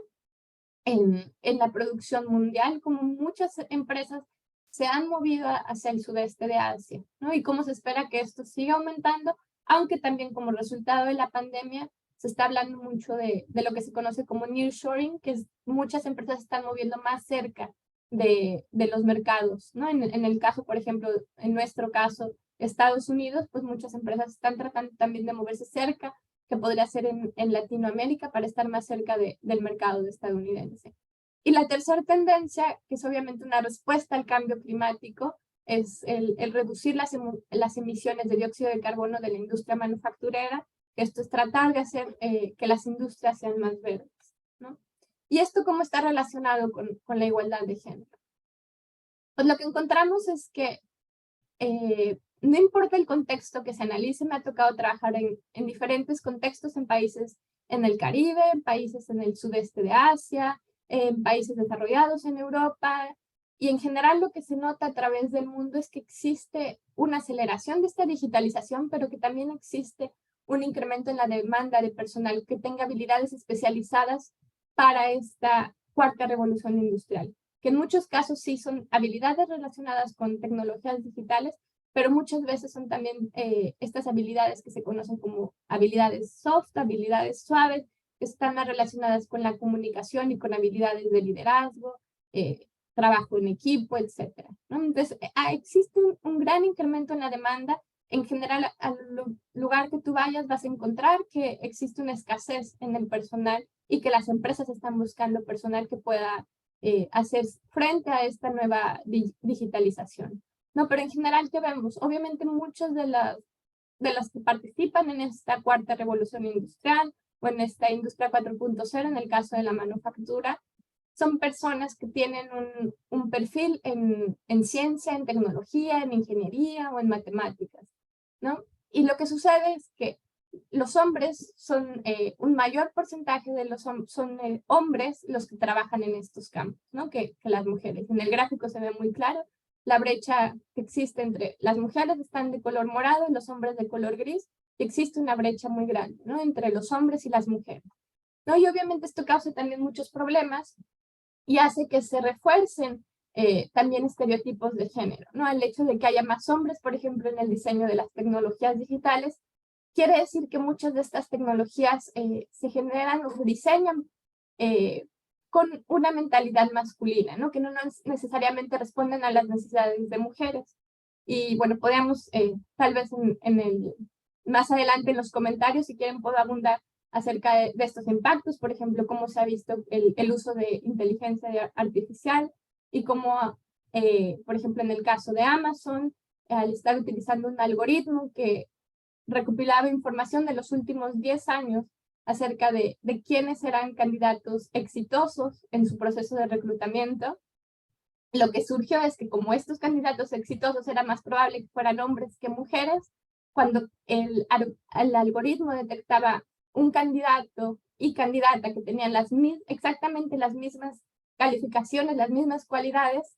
en la producción mundial, como muchas empresas se han movido hacia el sudeste de Asia, ¿no? Y cómo se espera que esto siga aumentando, aunque también como resultado de la pandemia se está hablando mucho de lo que se conoce como nearshoring, que es muchas empresas se están moviendo más cerca de los mercados, ¿no? En el caso, por ejemplo, en nuestro caso, Estados Unidos, pues muchas empresas están tratando también de moverse cerca, que podría ser en Latinoamérica, para estar más cerca del mercado estadounidense. Y la tercera tendencia, que es obviamente una respuesta al cambio climático, es el reducir las emisiones de dióxido de carbono de la industria manufacturera. Esto es tratar de hacer que las industrias sean más verdes, ¿no? ¿Y esto cómo está relacionado con la igualdad de género? Pues lo que encontramos es que no importa el contexto que se analice, me ha tocado trabajar en diferentes contextos, en países en el Caribe, en países en el sudeste de Asia, en países desarrollados en Europa, y en general lo que se nota a través del mundo es que existe una aceleración de esta digitalización, pero que también existe un incremento en la demanda de personal que tenga habilidades especializadas para esta cuarta revolución industrial, que en muchos casos sí son habilidades relacionadas con tecnologías digitales, pero muchas veces son también estas habilidades que se conocen como habilidades soft, habilidades suaves, que están más relacionadas con la comunicación y con habilidades de liderazgo, trabajo en equipo, etcétera, ¿no? Entonces, existe un gran incremento en la demanda. En general, al lugar que tú vayas vas a encontrar que existe una escasez en el personal y que las empresas están buscando personal que pueda hacer frente a esta nueva digitalización. No, pero en general, ¿qué vemos? Obviamente muchos de las que participan en esta cuarta revolución industrial o en esta industria 4.0, en el caso de la manufactura, son personas que tienen un perfil en ciencia, en tecnología, en ingeniería o en matemáticas, ¿no? Y lo que sucede es que los hombres son, un mayor porcentaje de los hombres los que trabajan en estos campos, ¿no? Que las mujeres. En el gráfico se ve muy claro la brecha que existe entre las mujeres están de color morado y los hombres de color gris, y existe una brecha muy grande, ¿no? Entre los hombres y las mujeres, ¿no? Y obviamente esto causa también muchos problemas y hace que se refuercen también estereotipos de género, ¿no? El hecho de que haya más hombres, por ejemplo, en el diseño de las tecnologías digitales, quiere decir que muchas de estas tecnologías se generan o se diseñan con una mentalidad masculina, ¿no? Que no necesariamente responden a las necesidades de mujeres. Y bueno, podemos tal vez más adelante en los comentarios, si quieren, puedo abundar acerca de estos impactos, por ejemplo, cómo se ha visto el uso de inteligencia artificial y cómo, por ejemplo, en el caso de Amazon, al estar utilizando un algoritmo que recopilaba información de los últimos 10 años acerca de quiénes eran candidatos exitosos en su proceso de reclutamiento. Lo que surgió es que como estos candidatos exitosos era más probable que fueran hombres que mujeres, cuando el algoritmo detectaba un candidato y candidata que tenían exactamente las mismas calificaciones, las mismas cualidades,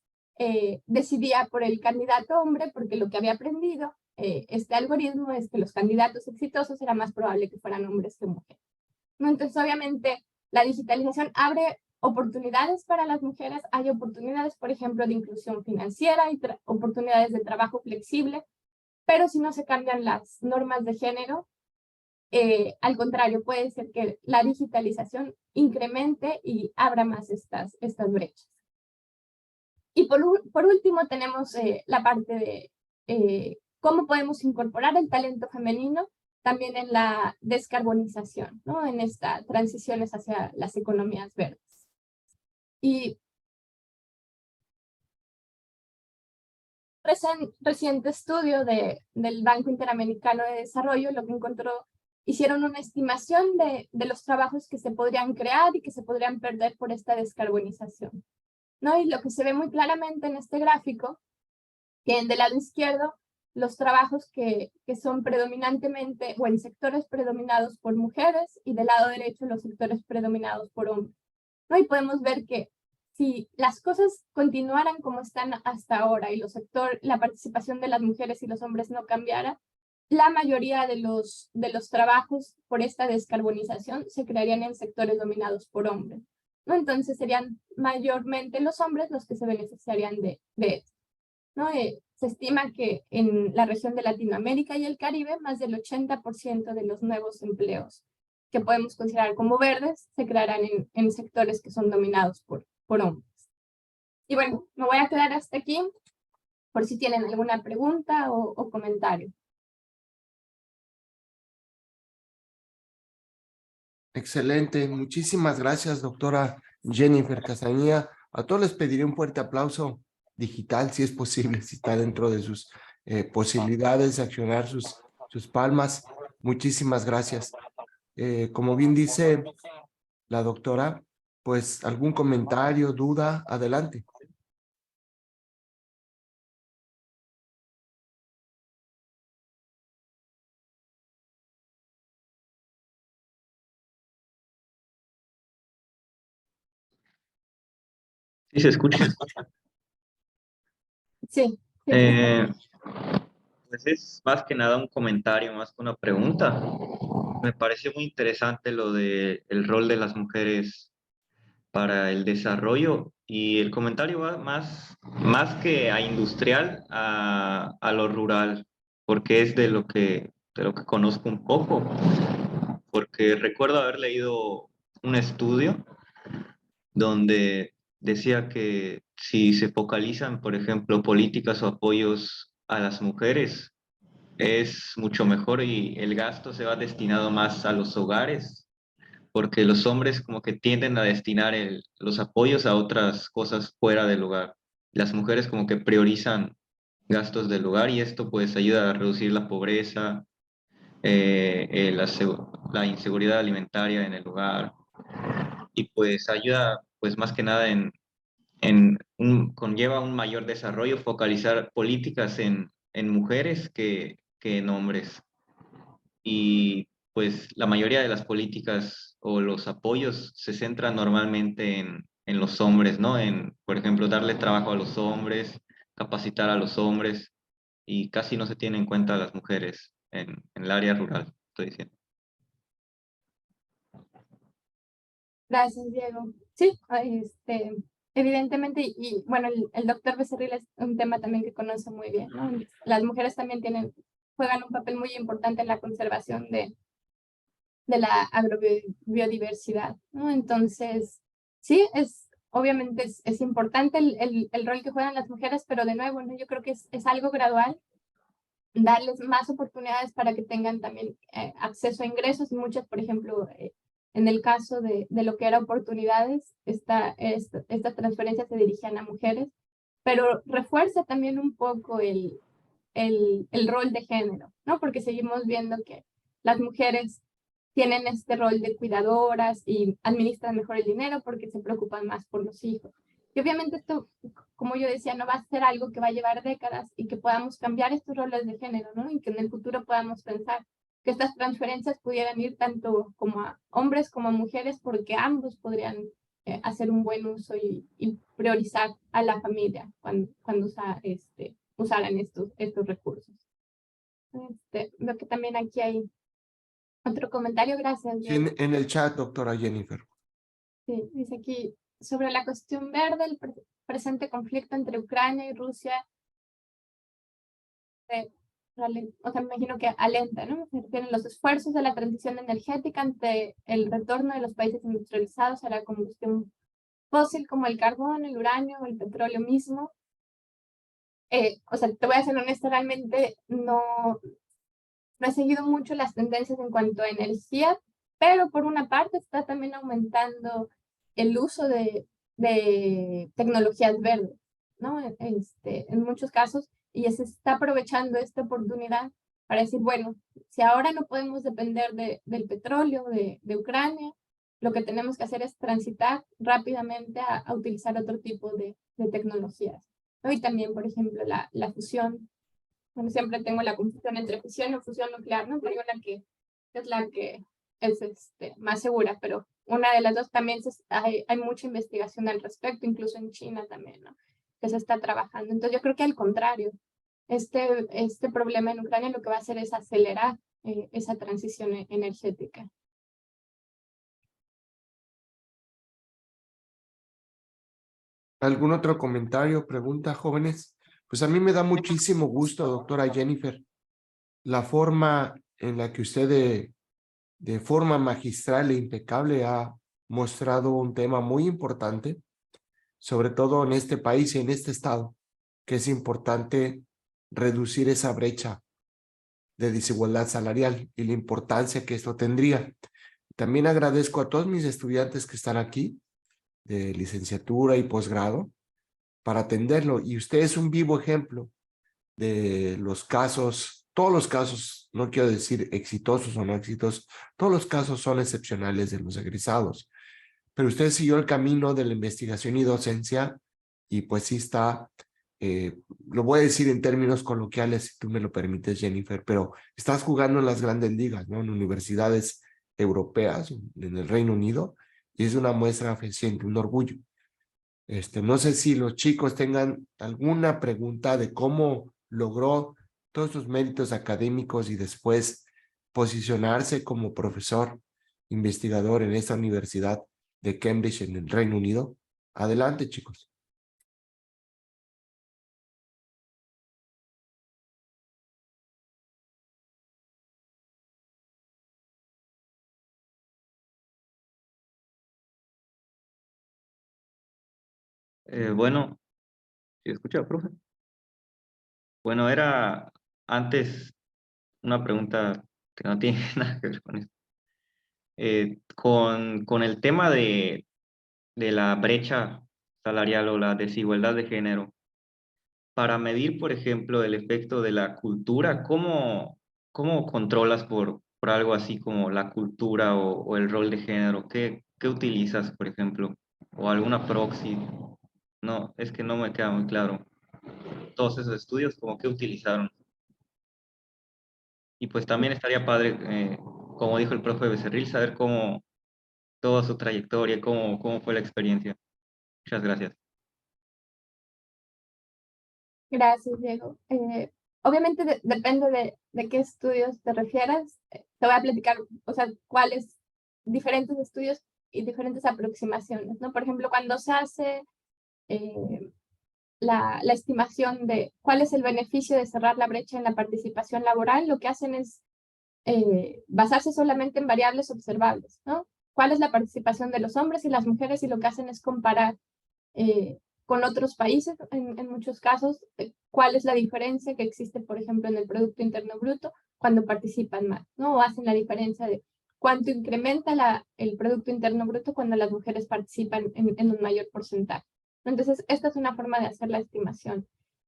decidía por el candidato hombre, porque lo que había aprendido este algoritmo es que los candidatos exitosos era más probable que fueran hombres que mujeres. ¿No? Entonces, obviamente, la digitalización abre oportunidades para las mujeres, hay oportunidades, por ejemplo, de inclusión financiera y oportunidades de trabajo flexible, pero si no se cambian las normas de género, al contrario, puede ser que la digitalización incremente y abra más estas brechas. Y por último tenemos la parte de cómo podemos incorporar el talento femenino también en la descarbonización, ¿no? En estas transiciones hacia las economías verdes. Y reciente estudio del Banco Interamericano de Desarrollo lo que encontró, hicieron una estimación de los trabajos que se podrían crear y que se podrían perder por esta descarbonización, ¿no? Y lo que se ve muy claramente en este gráfico, que del lado izquierdo, los trabajos que son predominantemente o en sectores predominados por mujeres y del lado derecho los sectores predominados por hombres, ¿no? Y podemos ver que si las cosas continuaran como están hasta ahora y la participación de las mujeres y los hombres no cambiara, la mayoría de los trabajos por esta descarbonización se crearían en sectores dominados por hombres, ¿no? Entonces serían mayormente los hombres los que se beneficiarían de esto, ¿no? Se estima que en la región de Latinoamérica y el Caribe, más del 80% de los nuevos empleos que podemos considerar como verdes se crearán en sectores que son dominados por hombres. Y bueno, me voy a quedar hasta aquí por si tienen alguna pregunta o comentario. Excelente, muchísimas gracias, doctora Jennifer Castañeda. A todos les pediré un fuerte aplauso digital, si es posible, si está dentro de sus posibilidades de accionar sus palmas. Muchísimas gracias. Como bien dice la doctora, pues algún comentario, duda, adelante. ¿Sí se escucha? Sí. Pues es más que nada un comentario, más que una pregunta. Me pareció muy interesante lo de el rol de las mujeres para el desarrollo Y el comentario va más que a industrial, a lo rural, porque es de lo que conozco un poco, porque recuerdo haber leído un estudio donde decía que si se focalizan, por ejemplo, políticas o apoyos a las mujeres, es mucho mejor y el gasto se va destinado más a los hogares, porque los hombres como que tienden a destinar los apoyos a otras cosas fuera del hogar. Las mujeres como que priorizan gastos del hogar y esto pues ayuda a reducir la pobreza, la inseguridad alimentaria en el hogar y pues ayuda pues más que nada conlleva un mayor desarrollo, focalizar políticas en mujeres que en hombres. Y pues la mayoría de las políticas o los apoyos se centran normalmente en los hombres, ¿no? Por ejemplo, darle trabajo a los hombres, capacitar a los hombres y casi no se tiene en cuenta a las mujeres en el área rural, estoy diciendo. Gracias, Diego. Sí, evidentemente, y bueno, el doctor Becerril es un tema también que conoce muy bien, ¿no? Las mujeres también juegan un papel muy importante en la conservación de la agrobiodiversidad, ¿no? Entonces, sí, obviamente es importante el rol que juegan las mujeres, pero de nuevo, ¿no? Yo creo que es algo gradual, darles más oportunidades para que tengan también acceso a ingresos. Muchas, por ejemplo, en el caso de lo que era oportunidades, estas transferencias se dirigían a mujeres, pero refuerza también un poco el rol de género, ¿no? Porque seguimos viendo que las mujeres tienen este rol de cuidadoras y administran mejor el dinero porque se preocupan más por los hijos. Y obviamente esto, como yo decía, no va a ser algo que va a llevar décadas y que podamos cambiar estos roles de género, ¿no? Y que en el futuro podamos pensar que estas transferencias pudieran ir tanto como a hombres como a mujeres porque ambos podrían hacer un buen uso y priorizar a la familia cuando usaran estos recursos. Veo que también aquí hay otro comentario, gracias. Sí, en el chat, doctora Jennifer. Sí, dice aquí, sobre la cuestión verde, el presente conflicto entre Ucrania y Rusia, o sea, me imagino que alenta, ¿no? Se refieren los esfuerzos de la transición energética ante el retorno de los países industrializados a la combustión fósil como el carbón, el uranio o el petróleo mismo. O sea, te voy a ser honesta, realmente no he seguido mucho las tendencias en cuanto a energía, pero por una parte está también aumentando el uso de tecnologías verdes, ¿no? En muchos casos, y se está aprovechando esta oportunidad para decir, bueno, si ahora no podemos depender del petróleo de Ucrania, lo que tenemos que hacer es transitar rápidamente a utilizar otro tipo de tecnologías, ¿no? Y también, por ejemplo, la fusión. Bueno, siempre tengo la confusión entre fusión o fusión nuclear, ¿no? Pero hay una que es la que es más segura, pero una de las dos también hay mucha investigación al respecto, incluso en China también, ¿no? Que se está trabajando. Entonces yo creo que al contrario, este problema en Ucrania lo que va a hacer es acelerar esa transición energética. ¿Algún otro comentario, pregunta, jóvenes? Pues a mí me da muchísimo gusto, doctora Jennifer, la forma en la que usted de forma magistral e impecable ha mostrado un tema muy importante, sobre todo en este país y en este estado, que es importante reducir esa brecha de desigualdad salarial y la importancia que esto tendría. También agradezco a todos mis estudiantes que están aquí, de licenciatura y posgrado, para atenderlo. Y usted es un vivo ejemplo de los casos, todos los casos, no quiero decir exitosos o no exitosos, todos los casos son excepcionales de los egresados. Pero usted siguió el camino de la investigación y docencia y pues sí está, lo voy a decir en términos coloquiales, si tú me lo permites, Jennifer, pero estás jugando en las grandes ligas, ¿no? En universidades europeas, en el Reino Unido, y es una muestra fehaciente, un orgullo. No sé si los chicos tengan alguna pregunta de cómo logró todos sus méritos académicos y después posicionarse como profesor investigador en esta universidad de Cambridge en el Reino Unido. Adelante, chicos. Bueno, ¿sí escucha, profe? Bueno, era antes una pregunta que no tiene nada que ver con esto. Con el tema de la brecha salarial o la desigualdad de género, para medir, por ejemplo, el efecto de la cultura, ¿cómo controlas por algo así como la cultura o el rol de género? ¿Qué utilizas, por ejemplo? ¿O alguna proxy? No, es que no me queda muy claro. Todos esos estudios, ¿cómo que utilizaron? Y pues también estaría padre, como dijo el profe Becerril, saber cómo toda su trayectoria, cómo fue la experiencia. Muchas gracias. Gracias, Diego. Obviamente depende de qué estudios te refieras. Te voy a platicar, o sea, cuáles diferentes estudios y diferentes aproximaciones, ¿no? Por ejemplo, cuando se hace la estimación de cuál es el beneficio de cerrar la brecha en la participación laboral, lo que hacen es basarse solamente en variables observables, ¿no? ¿Cuál es la participación de los hombres y las mujeres? Y lo que hacen es comparar con otros países, en muchos casos, cuál es la diferencia que existe, por ejemplo, en el Producto Interno Bruto cuando participan más, ¿no? O hacen la diferencia de cuánto incrementa el Producto Interno Bruto cuando las mujeres participan en un mayor porcentaje. Entonces, esta es una forma de hacer la estimación.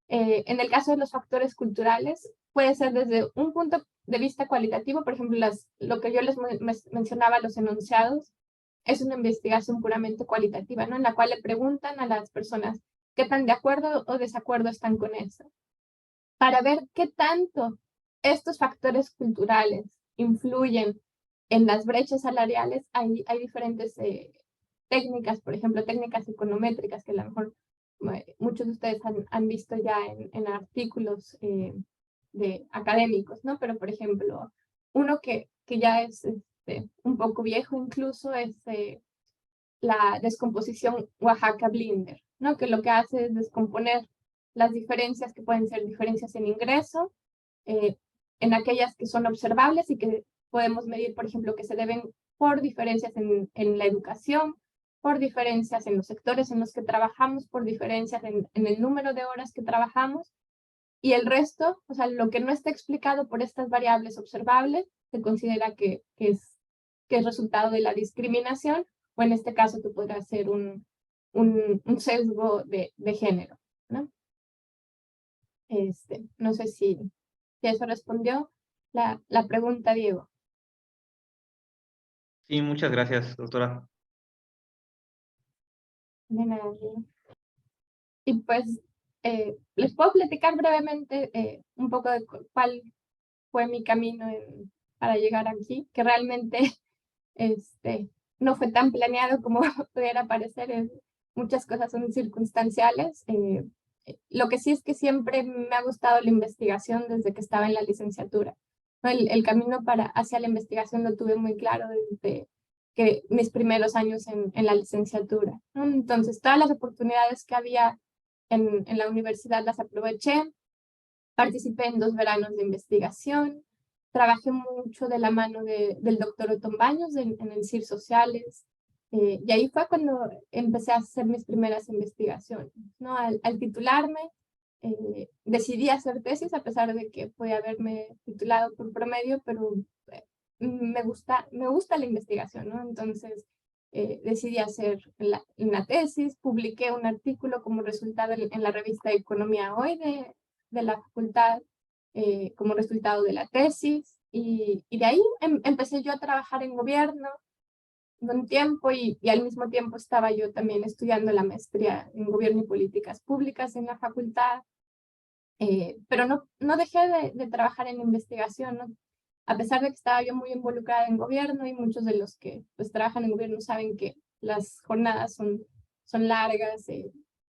En el caso de los factores culturales, puede ser desde un punto de vista cualitativo, por ejemplo, lo que yo les mencionaba, los enunciados, es una investigación puramente cualitativa, ¿no? En la cual le preguntan a las personas qué tan de acuerdo o desacuerdo están con eso, para ver qué tanto estos factores culturales influyen en las brechas salariales. Hay diferentes técnicas, por ejemplo, técnicas econométricas que a lo mejor muchos de ustedes han visto ya en artículos de académicos, ¿no? Pero, por ejemplo, uno que ya es un poco viejo incluso es la descomposición Oaxaca-Blinder, ¿no? Que lo que hace es descomponer las diferencias que pueden ser diferencias en ingreso, en aquellas que son observables y que podemos medir, por ejemplo, que se deben por diferencias en la educación, por diferencias en los sectores en los que trabajamos, por diferencias en el número de horas que trabajamos, y el resto, o sea, lo que no está explicado por estas variables observables, se considera que es resultado de la discriminación, o en este caso tú podrás ser un sesgo de género, ¿no? No sé si eso respondió la pregunta, Diego. Sí, muchas gracias, doctora. De nada, Diego. Y pues les puedo platicar brevemente un poco de cuál fue mi camino para llegar aquí, que realmente no fue tan planeado como pudiera parecer. Muchas cosas son circunstanciales. Lo que sí es que siempre me ha gustado la investigación desde que estaba en la licenciatura. El camino hacia la investigación lo tuve muy claro desde que mis primeros años en la licenciatura, ¿no? Entonces, todas las oportunidades que había en la universidad las aproveché. Participé en 2 veranos de investigación. Trabajé mucho de la mano del doctor Otón Baños en el CIR Sociales, y ahí fue cuando empecé a hacer mis primeras investigaciones, ¿no? Al titularme, decidí hacer tesis, a pesar de que podía haberme titulado por promedio, pero me gusta la investigación, ¿no? Entonces decidí hacer una tesis, publiqué un artículo como resultado en la revista Economía Hoy de la facultad, como resultado de la tesis, y de ahí empecé yo a trabajar en gobierno un tiempo, y al mismo tiempo estaba yo también estudiando la maestría en gobierno y políticas públicas en la facultad, pero no dejé de trabajar en investigación, ¿no? A pesar de que estaba yo muy involucrada en gobierno, y muchos de los que pues trabajan en gobierno saben que las jornadas son largas,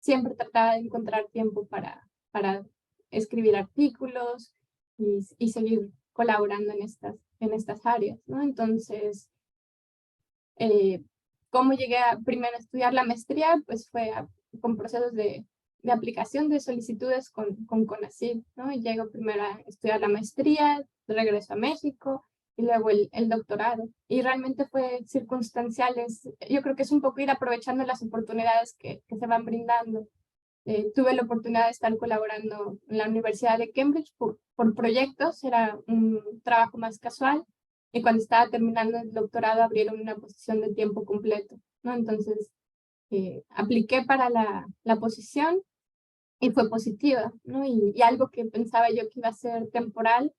siempre trataba de encontrar tiempo para escribir artículos y seguir colaborando en estas áreas, ¿no? Entonces, cómo llegué primero a estudiar la maestría, pues fue con procesos de aplicación de solicitudes con CONACYT, ¿no? Y llego primero a estudiar la maestría, regreso a México y luego el doctorado. Y realmente fue circunstanciales. Yo creo que es un poco ir aprovechando las oportunidades que se van brindando. Tuve la oportunidad de estar colaborando en la Universidad de Cambridge por proyectos, era un trabajo más casual, y cuando estaba terminando el doctorado abrieron una posición de tiempo completo, ¿no? Entonces apliqué para la posición y fue positiva, ¿no? Y algo que pensaba yo que iba a ser temporal,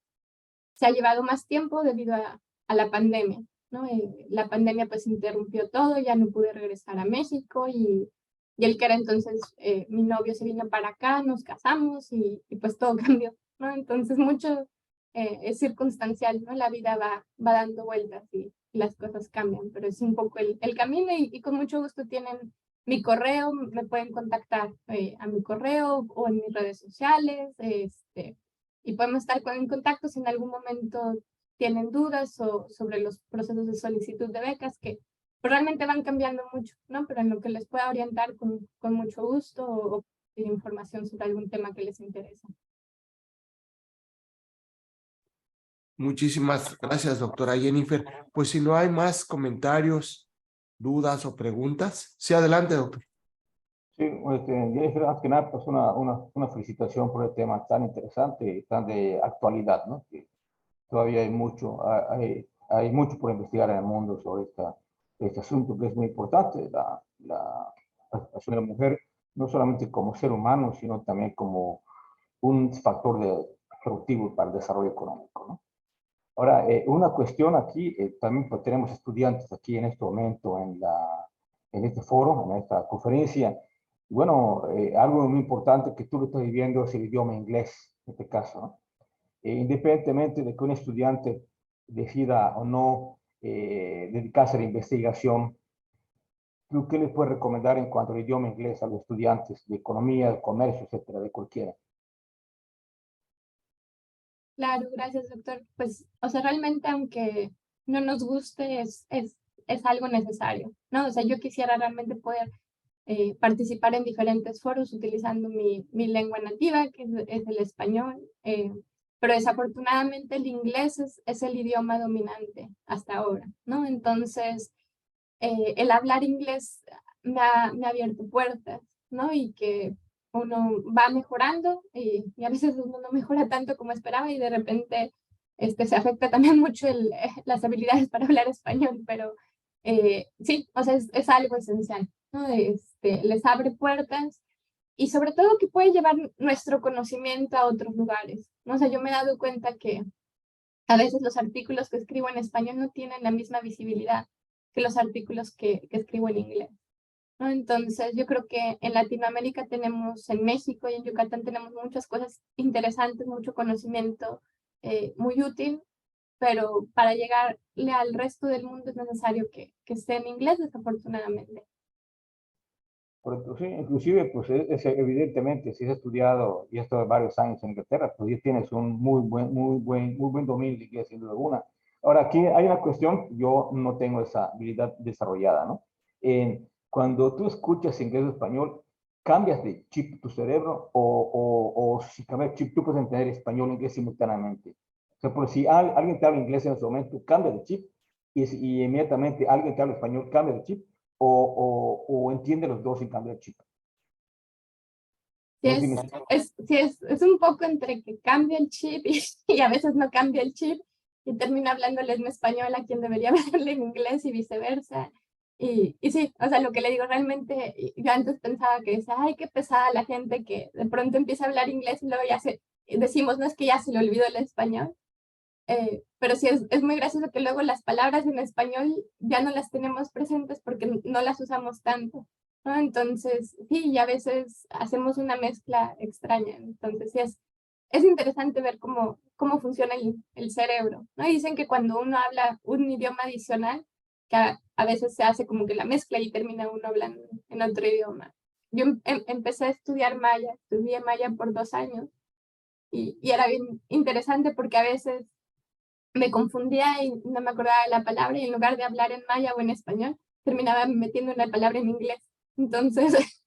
se ha llevado más tiempo debido a la pandemia, ¿no? La pandemia pues interrumpió todo, ya no pude regresar a México y el que era entonces mi novio se vino para acá, nos casamos y pues todo cambió, ¿no? Entonces mucho es circunstancial, ¿no? La vida va dando vueltas y las cosas cambian, pero es un poco el camino y con mucho gusto tienen mi correo, me pueden contactar a mi correo o en mis redes sociales, y podemos estar en contacto si en algún momento tienen dudas sobre los procesos de solicitud de becas que realmente van cambiando mucho, ¿no? Pero en lo que les pueda orientar con mucho gusto o pedir información sobre algún tema que les interese. Muchísimas gracias, doctora Jennifer. Pues si no hay más comentarios, dudas o preguntas. Sí, adelante, doctor. Sí, Jennifer, antes que nada, pues una felicitación por el tema tan interesante y tan de actualidad, ¿no? Que todavía hay mucho por investigar en el mundo sobre este asunto que es muy importante, la participación de la mujer, no solamente como ser humano, sino también como un factor productivo para el desarrollo económico, ¿no? Ahora, una cuestión aquí, también pues, tenemos estudiantes aquí en este momento en este foro, en esta conferencia. Bueno, algo muy importante que tú lo estás viviendo es el idioma inglés, en este caso, ¿no? Independientemente de que un estudiante decida o no dedicarse a la investigación, ¿tú qué les puedes recomendar en cuanto al idioma inglés a los estudiantes de economía, de comercio, etcétera, de cualquiera? Claro, gracias, doctor. Pues, o sea, realmente aunque no nos guste, es algo necesario, ¿no? O sea, yo quisiera realmente poder participar en diferentes foros utilizando mi lengua nativa, que es el español, pero desafortunadamente el inglés es el idioma dominante hasta ahora, ¿no? Entonces, el hablar inglés me ha abierto puertas, ¿no? Y que uno va mejorando y a veces uno no mejora tanto como esperaba y de repente se afecta también mucho las habilidades para hablar español, pero sí, o sea, es algo esencial, ¿no? Les abre puertas y sobre todo que puede llevar nuestro conocimiento a otros lugares, ¿no? O sea, yo me he dado cuenta que a veces los artículos que escribo en español no tienen la misma visibilidad que los artículos que escribo en inglés, ¿no? Entonces, yo creo que en Latinoamérica tenemos, en México y en Yucatán tenemos muchas cosas interesantes, mucho conocimiento muy útil, pero para llegarle al resto del mundo es necesario que esté en inglés, desafortunadamente. Sí, inclusive, pues evidentemente, si has estudiado y has estado varios años en Inglaterra, pues ya tienes un muy buen dominio de inglés, sin duda alguna. Ahora, aquí hay una cuestión, yo no tengo esa habilidad desarrollada, ¿no? Cuando tú escuchas inglés o español, ¿cambias de chip tu cerebro o si cambias de chip, tú puedes entender español e inglés simultáneamente? O sea, por si alguien te habla inglés en ese momento, cambia de chip y inmediatamente alguien te habla español, cambia de chip o entiende los dos y cambia el chip. Sí, es un poco entre que cambia el chip y a veces no cambia el chip y termina hablándole en español a quien debería hablarle en inglés y viceversa. Y sí, o sea, lo que le digo realmente, yo antes pensaba que decía, ay, qué pesada la gente que de pronto empieza a hablar inglés y luego ya decimos, no es que ya se le olvidó el español. Pero sí, es muy gracioso que luego las palabras en español ya no las tenemos presentes porque no las usamos tanto, ¿no? Entonces, sí, y a veces hacemos una mezcla extraña. Entonces, sí, es interesante ver cómo funciona el cerebro, ¿no? Y dicen que cuando uno habla un idioma adicional, que a veces se hace como que la mezcla y termina uno hablando en otro idioma. Yo empecé a estudiar maya, estudié maya por 2 años y era bien interesante porque a veces me confundía y no me acordaba de la palabra y en lugar de hablar en maya o en español, terminaba metiendo una palabra en inglés. Entonces,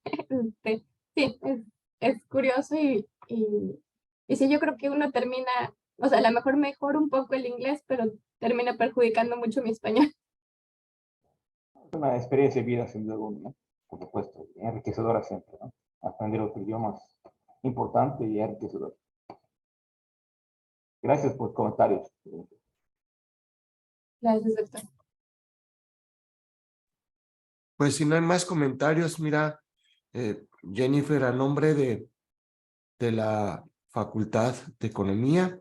sí, es curioso y sí, yo creo que uno termina, o sea, a lo mejor mejora un poco el inglés, pero termina perjudicando mucho mi español. Es una experiencia de vida, sin duda alguna, ¿no? Por supuesto, enriquecedora siempre, ¿no? Aprender otro idioma es importante y enriquecedor. Gracias por los comentarios. Gracias, doctor. Pues si no hay más comentarios, mira, Jennifer, a nombre de la Facultad de Economía,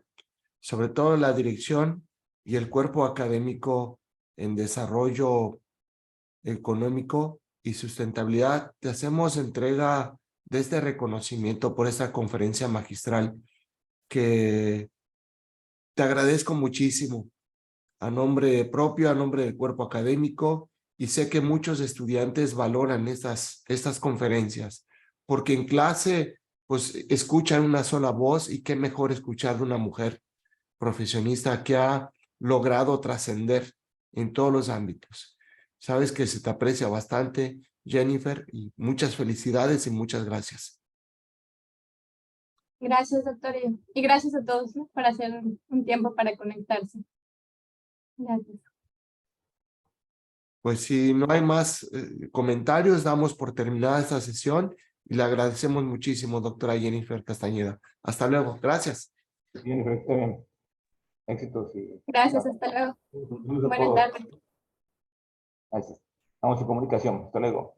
sobre todo la dirección y el cuerpo académico en desarrollo económico y sustentabilidad, te hacemos entrega de este reconocimiento por esta conferencia magistral que te agradezco muchísimo a nombre propio, a nombre del cuerpo académico, y sé que muchos estudiantes valoran estas conferencias, porque en clase pues escuchan una sola voz y qué mejor escuchar de una mujer profesionista que ha logrado trascender en todos los ámbitos. Sabes que se te aprecia bastante, Jennifer, y muchas felicidades y muchas gracias. Gracias, doctor, y gracias a todos, ¿no?, por hacer un tiempo para conectarse. Gracias. Pues si no hay más comentarios, damos por terminada esta sesión y le agradecemos muchísimo, doctora Jennifer Castañeda. Hasta luego. Gracias. Jennifer, está bien. Éxitos y Gracias, hasta luego. Buenas tardes. gracias. Estamos en comunicación. Hasta luego.